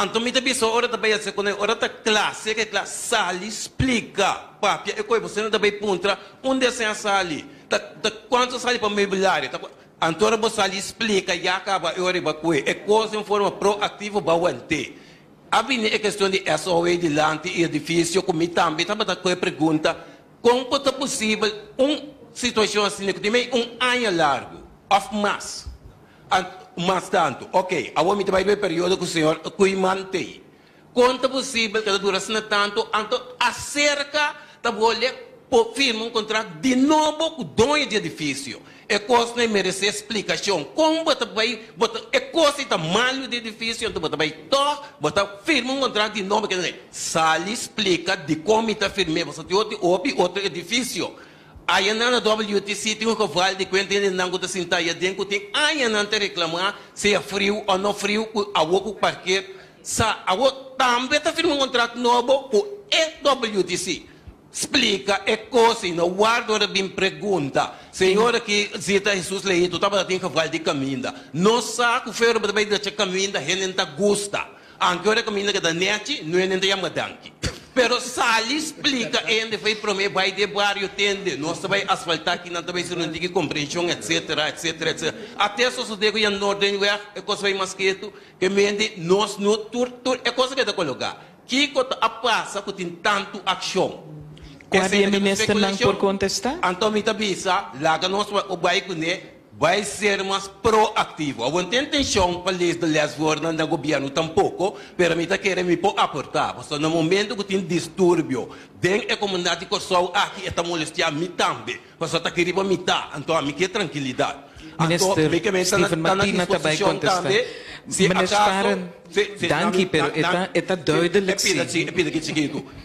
Então, me também só hora também a segunda hora da classe, que a classe sala explica, papi, e coisa você não também punta onde é a sala, quanto sala para mobiliário, então você sala explica e acaba a hora de coisa, é coisa em forma proativa para o ante. A minha é questão de SOE de lante e edifício, como também estava com a pergunta, como é possível situação assim que tem ano largo, of mass, mas tanto, ok, a homem vai ver período que o senhor que mantém. Quanto é possível que a duração tanto, então acerca da bolha firma contrato de novo com o dono de edifício. É coisa que merece explicação. Como você vai, é coisa que está mal de edifício, então você vai firma contrato de novo. Sala explica de como está firme, você tem outro edifício. Aí na WTC tem um cavalo de quando ele não está sentado aí dentro, tem aí não te reclamar se é frio ou não frio, a outro parque. A outro também está firme contrato novo com WTC. Explica é coisa, não guarda bem pergunta. Senhora que cita Jesus leito, estava tendo cavalo de caminho. Não sabe o ferro também da caminho, ele não gosta. Agora caminho que da net, não é nem da danque. Pero sali explica, ainda foi para mim, vai de barrio tende, nós vai asfaltar aqui, não também se não tem compreensão, etc. Até só se dego em Norden, é coisa vai mais quieto, que mende, nós não, é coisa que dá colocar. Que a passa que tem tanto ação. Guardia ministro não por contestar? Então me avisa, lá que nós vai ser mais proativo. Eu não tenho intenção para ler de lesvorna no governo tampouco, mas me querer me aportar. Porque no momento que tem distúrbio, dentro da comunidade que sou aqui, está molestando me também. Porque está querendo me dar, então a mim que tranquilidade. Ministro Stephen Martina também contestar. Minister Sparen, dank, pero está duidelijk sim.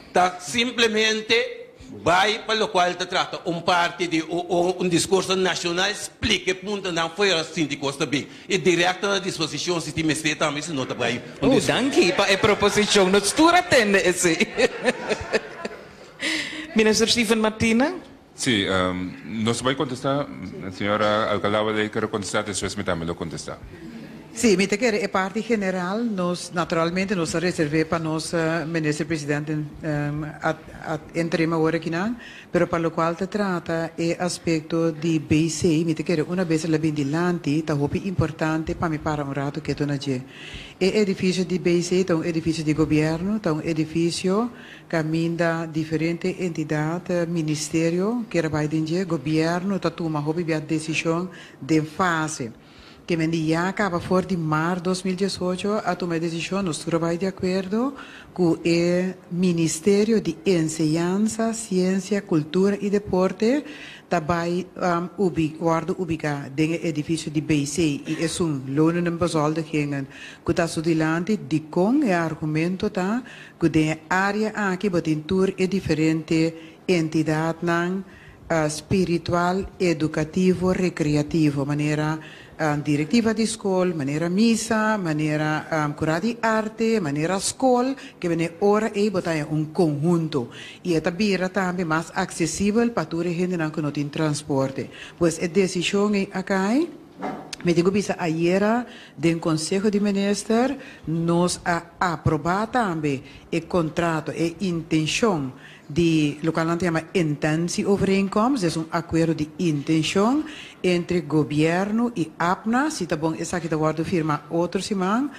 Está simplesmente vai para o qual trata parte de discurso nacional, explica ponto não foi assim de costa bem. E direto na disposição se time está também se nota vai. Dank, para a proposição não estou atende esse. Minister Stephen Martina. Sí, nos vai contestar, a senhora Alcalá vai querer contestar, depois me também lo contestar. Sì, mi te che è parte generale, nos, naturalmente nos reserve per nos ministro presidente entremos ora aqui não, pero para lo qual te trata é aspecto de BC, mi te che una vez la vendilante, ta hopi importante para mi para un rato che tu na je. É edifício de BC, é um edifício de governo, é um edifício que caminha diferente entidade, ministério, que vai dentro governo, tá toma hopi a decisão de fase. Que já acaba fora de março de 2018 a tomar decisão, nós trabalhamos de acordo com o Ministério de Enseñanza, Ciência, Cultura e Deporte, também guarda ubicado no edifício de BC e é lono no basal de gengen. Que está estudante de com é argumento tá que tem área aqui botin tour é diferente entidade não espiritual, educativo, recreativo, maneira diretiva de escola, maneira missa, maneira cura de arte, maneira escola, que vem ora e botar conjunto. E esta bira também mais acessível para toda a gente que não tem transporte. Pois a decisão é aqui. Me digo bisa ayer do Conselho de Ministros nos aprovar também o contrato e intenção de lo que se llama intentie-overeenkomst, é acordo de intenção entre governo e APNA. Se está bom, essa aqui está firma outro semana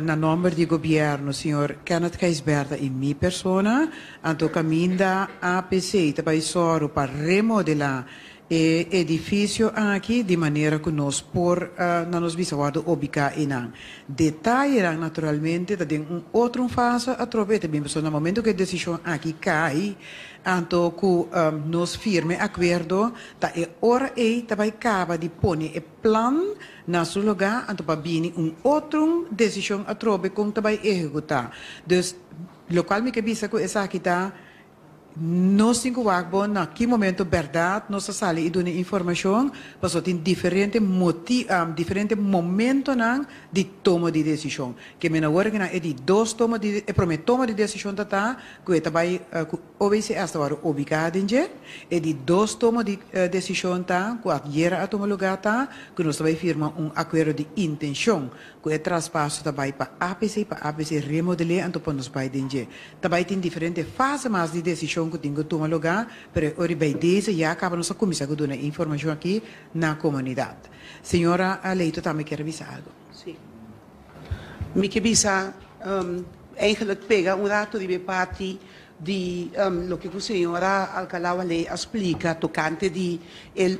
na nome do governo, senhor Kenneth Keisberta e minha pessoa, então caminho da APC, também soro para remodelar edifício aqui de maneira que nós por na nos bisawado ubicar inang detalhe naturalmente tem outro fase a trobe também no momento que a decisão aqui cai então que nos firme acordo tá é hora e também acaba de pôr o plano na seu lugar então para vir outro decisão a trobe com também executar dus local me que bisa que essa aqui tá nós temos que na que momento verdade nós sali e dona informação para tem diferente diferente momento de toma de decisão que me na hora que é de dois toma de toma de decisão tá que também OBC hasta agora ubicado em je é de dois toma de decisão tá que agora a toma lugar tá que nós também firma acordo de intenção que é traspasso também para APC remodelar então para nós vai dentro também tem diferente fase mais de decisão que tem que tomar lugar, mas ora bem desse já acaba nossa comissão que dá informação aqui na comunidade. Senhora Leito também quer avisar algo. Sim. Me que bisa eigenlijk pega rato de parte de lo que a senhora Alcalá lhe explica tocante de el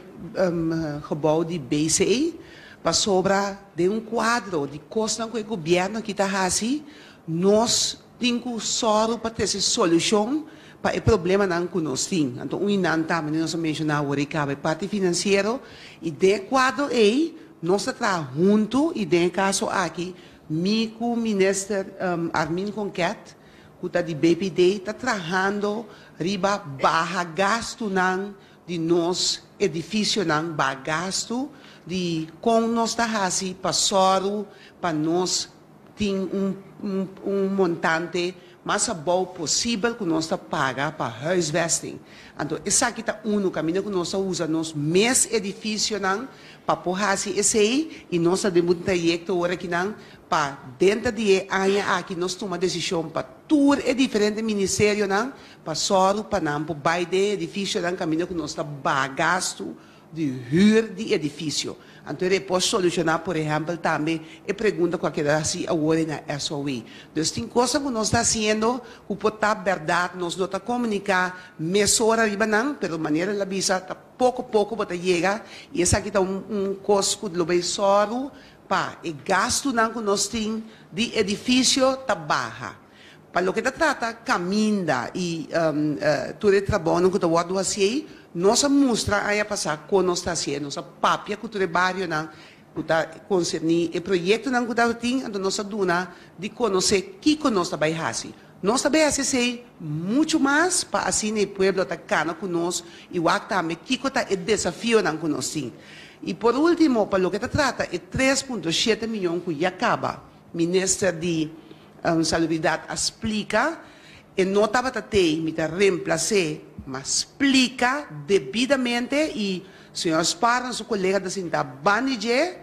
gebouw de BCE, para sobra de quadro de costa que o governo que está assim, nós temos só para ter solução para o problema que nós temos. Então, nós mencionamos a parte financeira e de quadro aí, nós estamos juntos e de caso aqui, o ministro Armin Conquet, que está de BPD, está trabalhando riba barra gasto de nós edifício barra gasto de com nós está assim para nós ter montante mais bom possível que nós paga para huisvesting. Então, esse aqui está caminho que nós usamos mês edifício para pôr esse aí e nós temos um projeto agora aqui para dentro de área aqui nós tomamos decisão para tudo é diferente ministério para só para não para baixo edifício caminho que nós está bagasto de huur de edifício. Então, ele pode solucionar, por exemplo, também a pergunta que assim agora na SOE. Então, tem coisas que nós estamos fazendo, que pode estar verdade, nós não estamos comunicando, mesora riba não, pero maneira la visa, pouco a pouco pode chegar, e essa aqui está custo que lo vai só para o gasto que nós temos de edifício está baixa. Para o que se trata, caminha e todo o trabalho que está fazendo assim, nossa mostra aí a passar com nós está fazendo, nossa papia que o trabalho que está concernido, o projeto que está tendo, então nossa duna de conhecer que nós está fazendo. Nós também fazemos muito mais para assim o povo está cana conosco e o também que está o desafio que nós temos. E por último, para o que se trata, é 3,7 milhões que já acaba, ministro de Salubridade explica, e não estava me reemplaçar, mas explica devidamente, e o senhor Spar, nosso colega da Sinta Banije,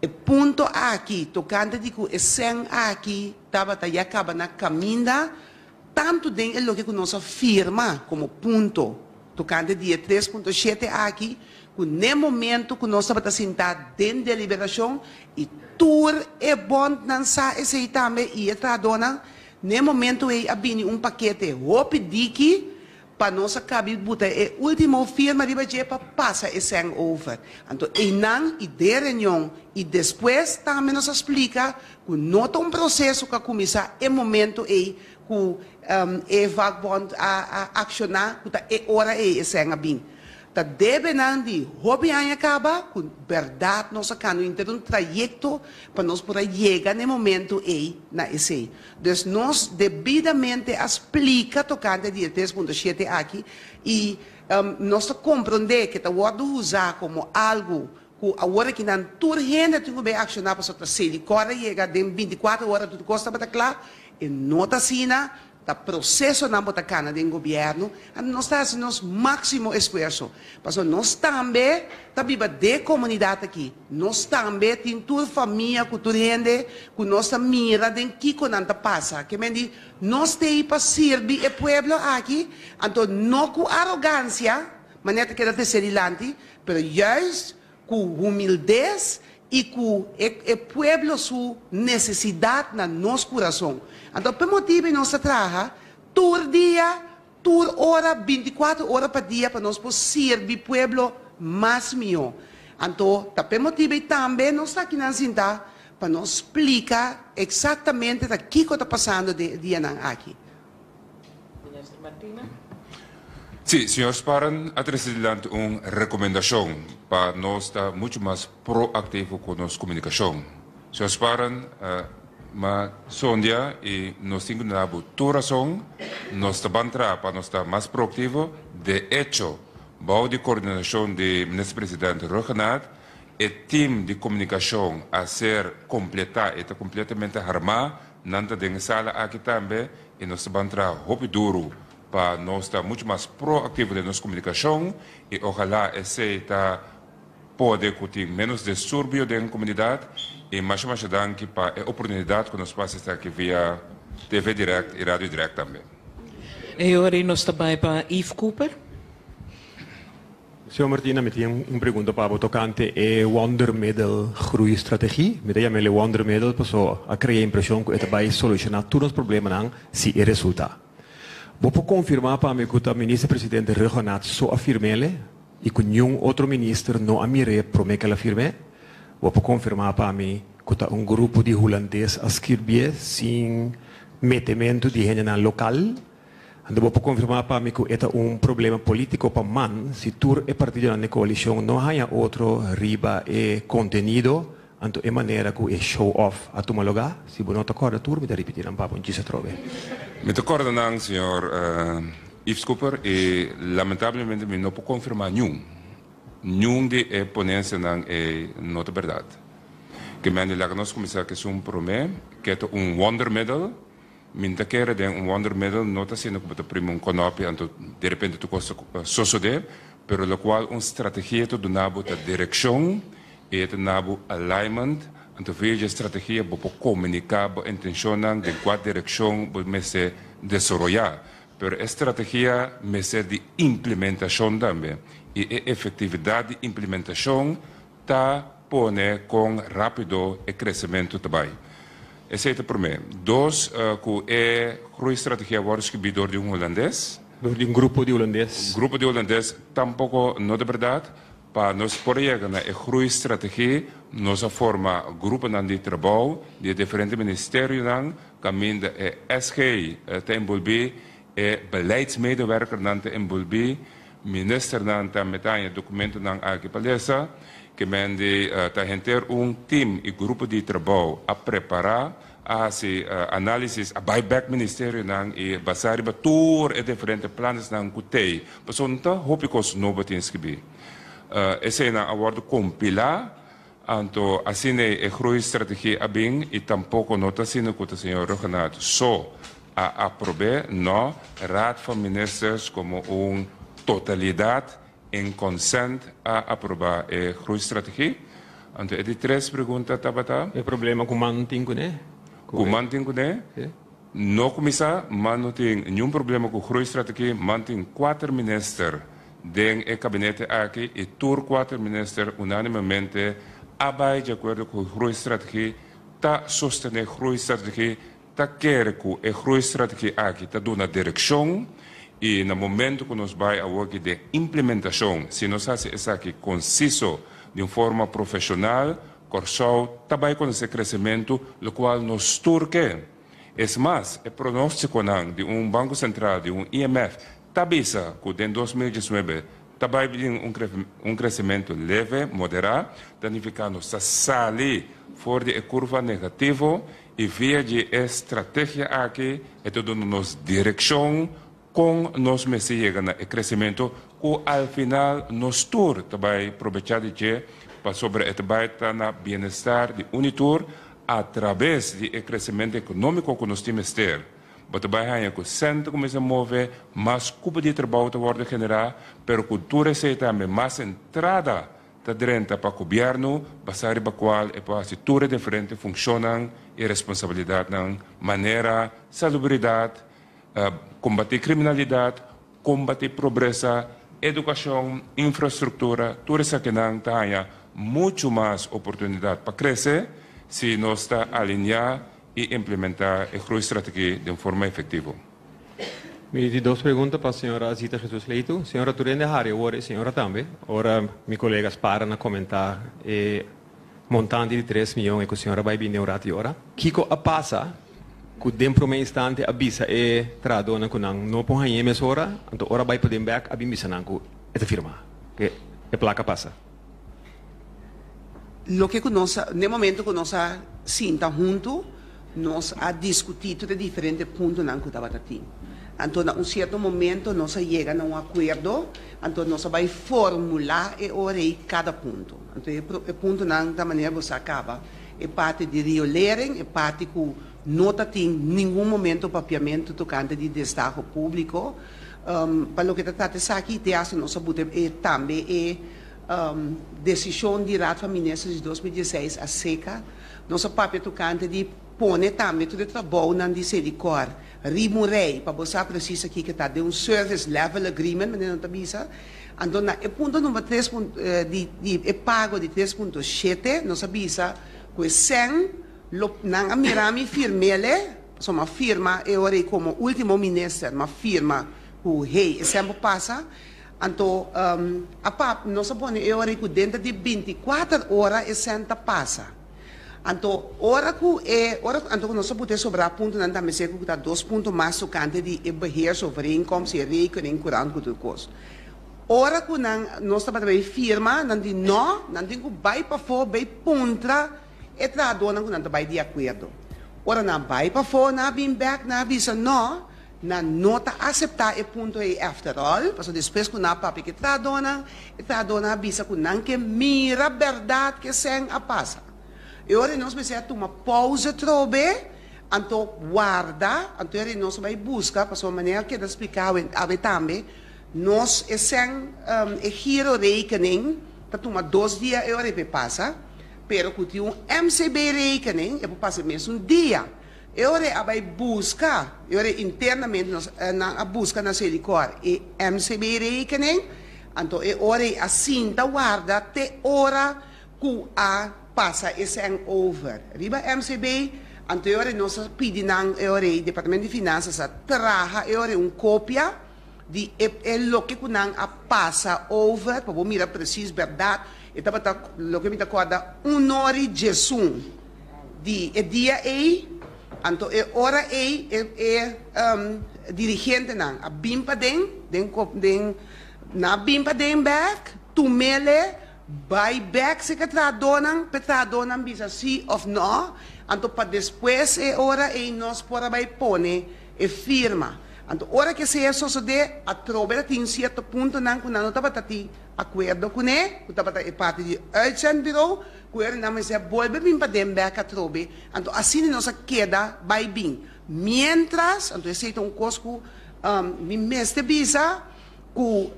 O ponto aqui, tocante de que o sen aqui, estava já acaba na caminha, tanto dentro do que nós firma como ponto, tocante dia 3.7 aqui, que no momento que nós estamos sentados dentro da deliberação, e tudo é bom lançar esse também, e a dona, no momento é abrir paquete, rapidinho, para nós acabar de botar a última firma de budget para passar esse ano over. Então, e de reunião, e depois também nos explica que não é um processo que começa em momento que vai accionar, que é hora esse ano bem. Tá deve não de hobby acaba com verdade nós acabamos ter trajeto para nós poder chegar no momento na esse. Então nós devidamente explica tocante de 3.7 aqui e nós compreender que tá pode usar como algo que agora que não toda gente tem que accionar para sua série corre chega de 24 horas tudo custa para claro e nota sina o processo na botacana do governo, nós estamos fazendo nosso máximo esforço. Mas nós também, também de comunidade aqui, nós também temos toda a família, toda a gente, que nós mira de que não passa. Que me nós temos para servir o povo aqui, então não com arrogância, maneira que é ser ilante, mas justo com humildade e com o povo sua necessidade no nosso coração. Então, por motivo nós trabalhamos todo dia, toda hora, 24 horas por dia, para nós servir o povo mais melhor. Então, por motivo também nós estamos aqui na cinta para nos explicar exatamente o que está passando dia aqui. Ministra Martina? Sí, señor Sparan, ha traído una recomendación para nos estar mucho más proactivo con nuestra comunicación. Señor Sparan, ma sondia y nos tengo una tu razón, nos bantra para nos estar más proactivo. De hecho, bajo de coordinación de ministro presidente Rojanat, el team de comunicación a ser completa, está completamente armado, nanta de sala aquí también, y nos bantra hopi duro para nós estar muito mais proativo na nossa comunicação e ojalá esse pode ter menos distúrbio dentro da comunidade e mais danke para a oportunidade que nós passamos estar aqui via TV Direct e Rádio Direct também. E agora nós também para Yves Cooper. Senhor Martina, me tinha pergunta para o tocante é Wonder Middle groeistrategie. Me tinha o Wonder Middle para a criar a impressão que vai solucionar todos os problemas se é resultado. Vou confirmar para mim que o ministro-presidente Regonat só afirmele e que nenhum outro ministro não amire promete que ela afirme. Vou confirmar para mim que um grupo de holandês a escrever sem metimento de gente local. Vou confirmar para mim que é problema político para man. Se tu é partido na coalição, não há outro riba e conteúdo. Então, é maneira que é show off a tomar lugar. Se você não está correto, tu me dá repetir um papo em que se trove. Me acordo não, senhor Yves Cooper, e lamentavelmente me não posso confirmar nenhum de ponência não é nota verdade. Que me lá que nós começamos que é promessa, que é Wonder Medal, me quer de Wonder Medal não está sendo como primo conopia, então de repente tu costa suceder, pero lo qual estratégia tu donava a direção e tenabo alignment, então veja a estratégia para comunicar, para intencionar de qual direção para se desenvolver. Pero a estratégia me ser de implementação também. E a efetividade de implementação está pone com rápido e crescimento também. Esse é o primeiro. Dois, que é a estratégia agora escrita de holandês. De grupo de holandês. Grupo de holandês tampouco não é verdade. Para nós poder na groeistrategie, nós forma grupo de trabalho de diferentes ministérios, caminho de SG te envolver, beleidsmedewerker te envolver, minister te meter documenten aqui palestra, que men de ter team e grupo de trabalho a preparar, a se análise, a buyback ministério e basar ba tour e diferentes planos que tem, para não hopicos novo tem escrever. Esse é a word compilar, então assim é a groeistrategie abing e tampouco não está sendo que o senhor Rojanat só a aprovar no Raad van Ministers como totalidade em consent a aprovar a groeistrategie. Então, é de 3 perguntas, Tabata. O problema com mantinho, né? Com mantinho, né? Não começa, mas não tem nenhum problema com a groeistrategie. Mantém 4 ministros dentro do gabinete aqui e todos 4 ministros unanimemente abai de acordo com a groeistrategie, está sostener a groeistrategie, está querer que a groeistrategie aqui está dando a direção e no momento que nós vamos a work de implementação, se nós fazemos isso aqui conciso, de uma forma profissional, Corsol, também com esse crescimento, o qual nos turque. É mais, o pronóstico de um Banco Central, de um IMF, tabisa que em 2019 também tem um crescimento leve, moderado, danificando a sair fora da curva negativa e via de estratégia aqui, é tudo nos direção com nós me chega no crescimento, que ao final nos tur também aproveitar de para sobre o trabalho na bem-estar de Unitur através do crescimento econômico que nós temos ter. Mas também que o centro começa a mover, mais cupo de trabalho pode generar, pero cultura se também mais entrada da renta para o governo, basado para qual é para a cultura diferente funcionam e responsabilidade na maneira, salubridade, combater criminalidade, combater pobreza, educação, infraestrutura, tudo isso que não tem muito mais oportunidade para crescer se nós está alinhar e implementar a estratégia de forma efetiva. Me di 2 perguntas para a senhora Zita Jesus Leito. Senhora Turende Hari, ora senhora também. Ora, meus colegas param a comentar montante de 3 milhões que a senhora vai vir neurati ora. Kiko a passa, que dentro de um instante avisa tradona que não põe em ora, então ora vai poder back a bimisa não que esta firma, que a placa passa. Lo que nós, no momento que nós sinta junto, nós a discutir de diferentes pontos na que estava aqui. Então, em certo momento, nós chega a um acordo, então nós vai formular e orei cada ponto. Então, o ponto da maneira que você acaba é parte de riolering, é parte que não tem nenhum momento papiamento tocante de destaque público. Para o que está aqui, nós também decisão de Raad van Ministers de 2016 a seca, nosso papel tocante de pôr também todo o trabalho na Sedicor, rimurei, para você precisar aqui que está de um service level agreement, mas não está bisa. Então, o ponto número 3 de pago de 3.7, nós avisa que sem não mirami firmele, só uma firma, eu orei como último ministro, uma firma que sempre passa. Então, nós sabemos que dentro de 24 horas, senta passa. Então, então nós podemos sobrar ponto, não também sei que está 2 pontos mais tocante de beheer sobre inkomsten, rekening, curant, tudo coisa. Ora que nós estamos firma, não tem que vai para fora, vai contra, e tradona que não vai de acordo. Ora, não vai para fora, não vem back, não avisa, não. Na nota aceitar o ponto é after all, porque depois que na papi que tradona avisa que não que mira a verdade que sem a passa. E agora nós precisamos tomar pausa trobe, então guarda, então nós vai buscar, para a maneira que eu explicar também, nós sem giro rekening, para tomar 2 dias e agora passa, pero que tem MCB rekening, eu passo mesmo dia. Eu vai buscar, internamente na busca na Sedicor e MCB rekening, então eu assim da guarda até hora que a passa esse over. Riba MCB, então eu nós pedimos ao Departamento de Finanças a trazer uma cópia de o que a passa over, para mirar preciso verdade, e estava o que me acorda hora de Jesus de dia então, ora dirigente a bimpa na bimpa back, tumele, vai back se que tradonam bisa sim ou não, então para depois ora nós para vai pone firma. Então, ora que se isso sucede, a trobe tem certo ponto não estava tati acordo com ele, estava parte de urgent bureau, que ele não se volve bem para dentro a trobe, então assim nós queda vai bem. Mientras, então esse é um cosco, me mestre bisa, ku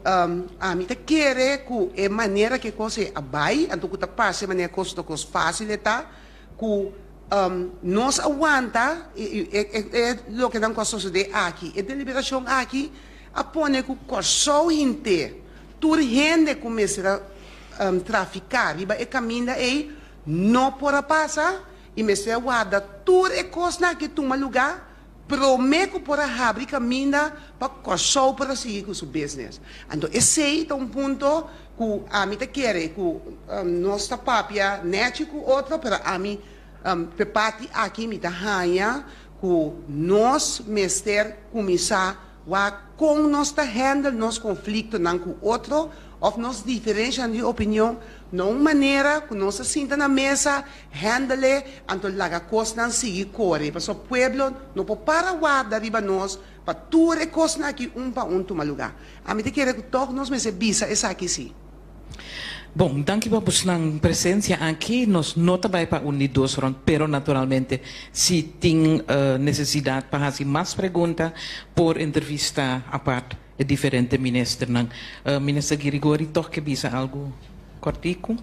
ami te quere ku e maneira que cose abai anto ku ta passe maneira costo cos facilita ku nos aguanta lo que dan cosas de aqui e deliberação aqui apone ku corso inte tur gente começar a traficar riba e caminha e não pora passa e me se guarda tur e cosna que tu lugar prometo por abrir caminho para corso para seguir com seu business. Então esse é um ponto que a mim te quer que nossa papia net com outro para a mim prepare aqui me tá hanha que nós mestre começar com nós tá handle nos conflito não com outro of nos diferença de opinião não maneira que nós se sinta na mesa handle anto laga costa não seguir corre para o pueblo não pode para guarda riba nós para tudo costa aqui para tomar lugar a mim te quero que todos nós me se visa essa aqui sim. Bom, dankjewel por sua presença aqui. Nós não trabalhamos para unidos, pero naturalmente, se tem necessidade para fazer mais perguntas, por entrevista a parte de diferentes ministros. Ministro Grigori, toch que bisa algo cortico?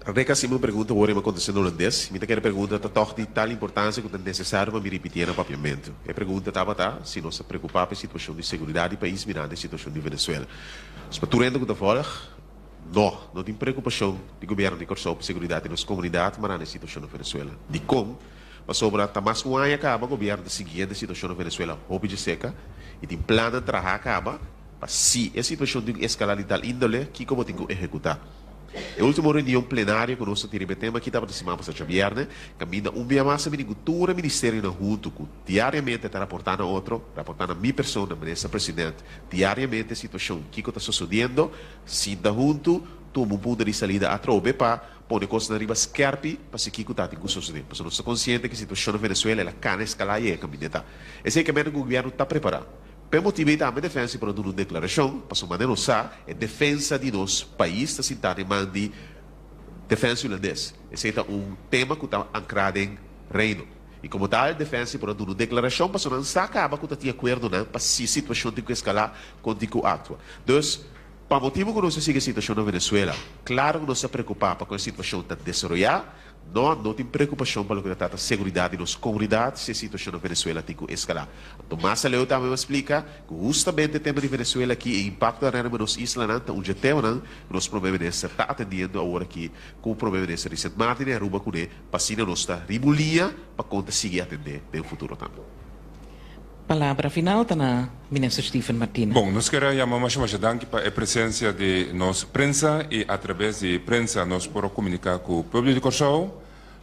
Reka sim uma pergunta agora me aconteceu no holandês. Me quer pergunta toch de tal importância que é necessário para me repetir no papiamento. A pergunta estava se nós se preocupar com a situação de segurança do país mirando a situação de Venezuela. Os patrulhando que volg. Não tem preocupação do governo de corso para a segurança das comunidades, mas na situação na Venezuela. De como, sobre a mais um ano acaba o governo de seguir a situação na Venezuela, houve de seca, e tem plano de trabalhar acaba, para se a situação de escalar de tal índole, que como tem que executar. A última reunião plenária que nós tivemos tema aqui estava de semana passada viernes, caminha dia mais a cultura ministério na junto com diariamente está reportando outro, reportando a minha pessoa, a ministra presidente, diariamente a situação que está sucedendo, se da junto toma um ponto de saída a trobe para pôr coisas na riba scarpi para se que está tem que suceder. Porque nós estamos conscientes que a situação na Venezuela ela can escalar e é caminha tá. Esse é que o governo está preparado. Per motivi também defesa para uma declaração, para uma maneira é defesa de nosso país, está sentado em mandi defesa holandês. Esse é tema que está ancrado em reino. E como tal, defesa para uma declaração, para não se acaba que está de acordo para se a situação tem que escalar com o atua. Então, para motivo que nós siga a situação na Venezuela, claro que nós se preocupamos com a situação está desenvolvida, não tem preocupação para o que trata a segurança das comunidades se a situação na Venezuela tem que escalar. Então, mais a também explica que justamente o tema de Venezuela aqui e impacto na nos islas, onde tema nos problemas está atendendo agora aqui com o problema desse Richard Martin e Aruba com ele, para assim nós está ribulia para conseguir atender no futuro também. Palavra final está na ministro Stephen Martinez. Bom, nós queremos chamar para a presença de nossa prensa e através de prensa nós podemos comunicar com o público de Corso.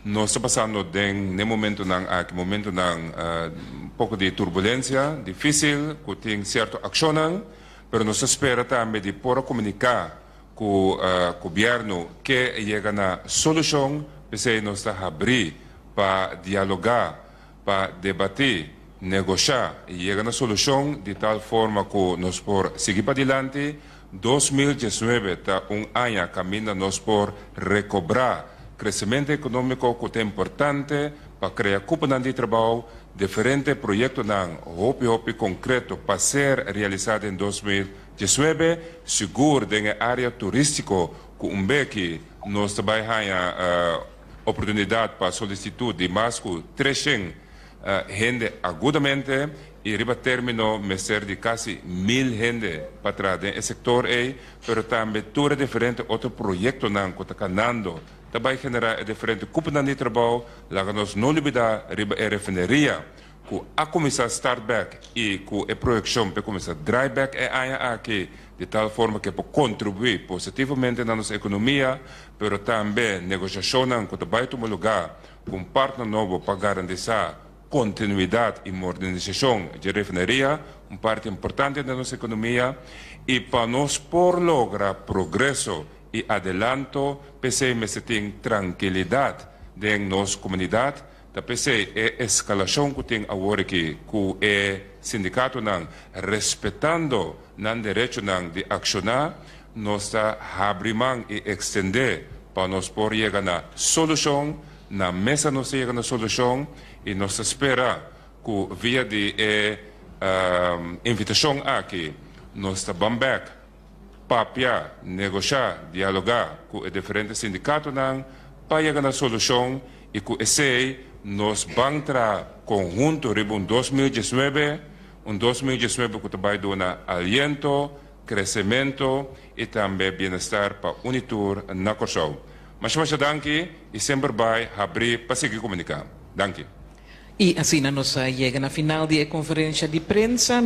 Nós estamos passando no momento um pouco de turbulência, difícil, que tem certa ação, mas nós esperamos também de poder comunicar com o governo que chega na solução, para nós abrir para dialogar, para debater, negociar e chegar na solução de tal forma que nós podemos seguir para adiante. 2019 está ano caminho nós por recobrar crescimento econômico que é importante para criar cúpula de trabalho, diferentes projetos hopi concreto para ser realizado em 2019, seguro na área turística que nós também temos oportunidade para solicitar de mais de 300 gente agudamente e riba termino ser de quase 1000 gente para trás no setor pero também tudo diferente outro projeto que está canando também generar diferente cúpula de trabalho lá que nós não olvidar riba a refineria que a começar a start back e que a projeção para começar a dry back aqui de tal forma que pode contribuir positivamente na nossa economia, pero também negociação que também toma lugar com partner novo para garantir continuidade e modernização de refineria, parte importante da nossa economia, e para nós por lograr progresso e adelanto, pensei que tem tranquilidade em nossa comunidade, da pensei a escalação que tem agora aqui, que é sindicato respeitando o direito de accionar, nós está abrindo e estender para nós por chegar na solução, na mesa nós chega na solução, e nós espera que via de invitação aqui, nós estamos back papia, negociar, dialogar com os diferentes sindicatos para chegar na solução e com esse nós vamos tra conjunto ribo 2019, 2019 que vai dar aliento, crescimento e também bem-estar para Unitur na Corsão. Mas danke e sempre vai abrir para seguir comunicando. Danke. E assim nós chegamos na final da conferência de prensa.